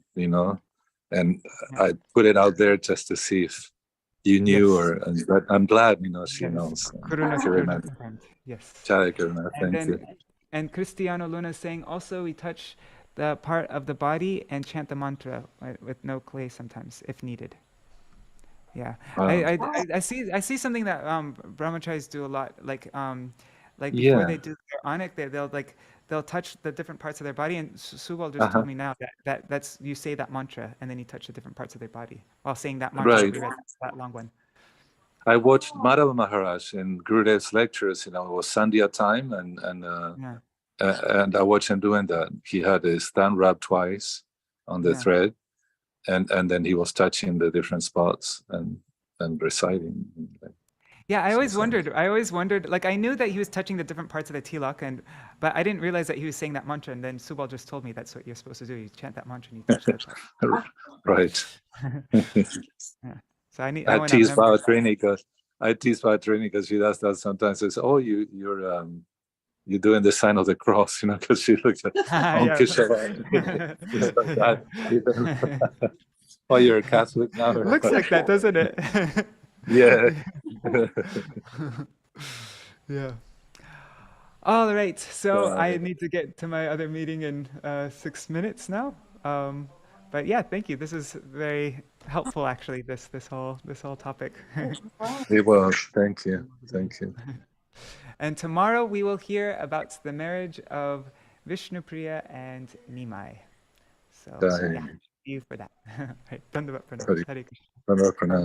and I put it out there just to see if, you knew Yes. her, but I'm glad she Yes. knows. Karuna Kiruna, Karuna Karuna. Yes. Jai Karuna, And thank you. then Cristiano Luna is saying also we touch the part of the body and chant the mantra with no clay sometimes if needed. Yeah, Wow. I see something that brahmacharis do a lot. Like before Yeah. they do their anik, they'll touch the different parts of their body. And Subal just Uh-huh. told me now that's you say that mantra and then you touch the different parts of their body while saying that mantra. Right. We read that long one. I watched Madhava Maharaj in Gurudev's lectures. It was Sandhya time, Yeah, and I watched him doing that. He had his stand wrap twice on the yeah. thread, and then he was touching the different spots and reciting. Yeah, I always So- wondered, like I knew that he was touching the different parts of the tilak, but I didn't realize that he was saying that mantra. And then Subal just told me that's what you're supposed to do. You chant that mantra and you touch that part. Right. Yeah. So I I went tease on memory. Bhavatrini because she does that sometimes. Says, "Oh, you're doing the sign of the cross," because she looks at Yeah. Keshala. It's like that. Oh, you're a Catholic now? or Looks what? like that, doesn't it? Yeah. Yeah. All right. So I need to get to my other meeting in 6 minutes now. But yeah, thank you. This is very helpful, actually. This whole topic. It was. Thank you. Thank you. And tomorrow we will hear about the marriage of Vishnupriya and Nimai. So yeah, see you for that. Right. Dandavat pranam. Sorry. Hare Krishna. Pranam.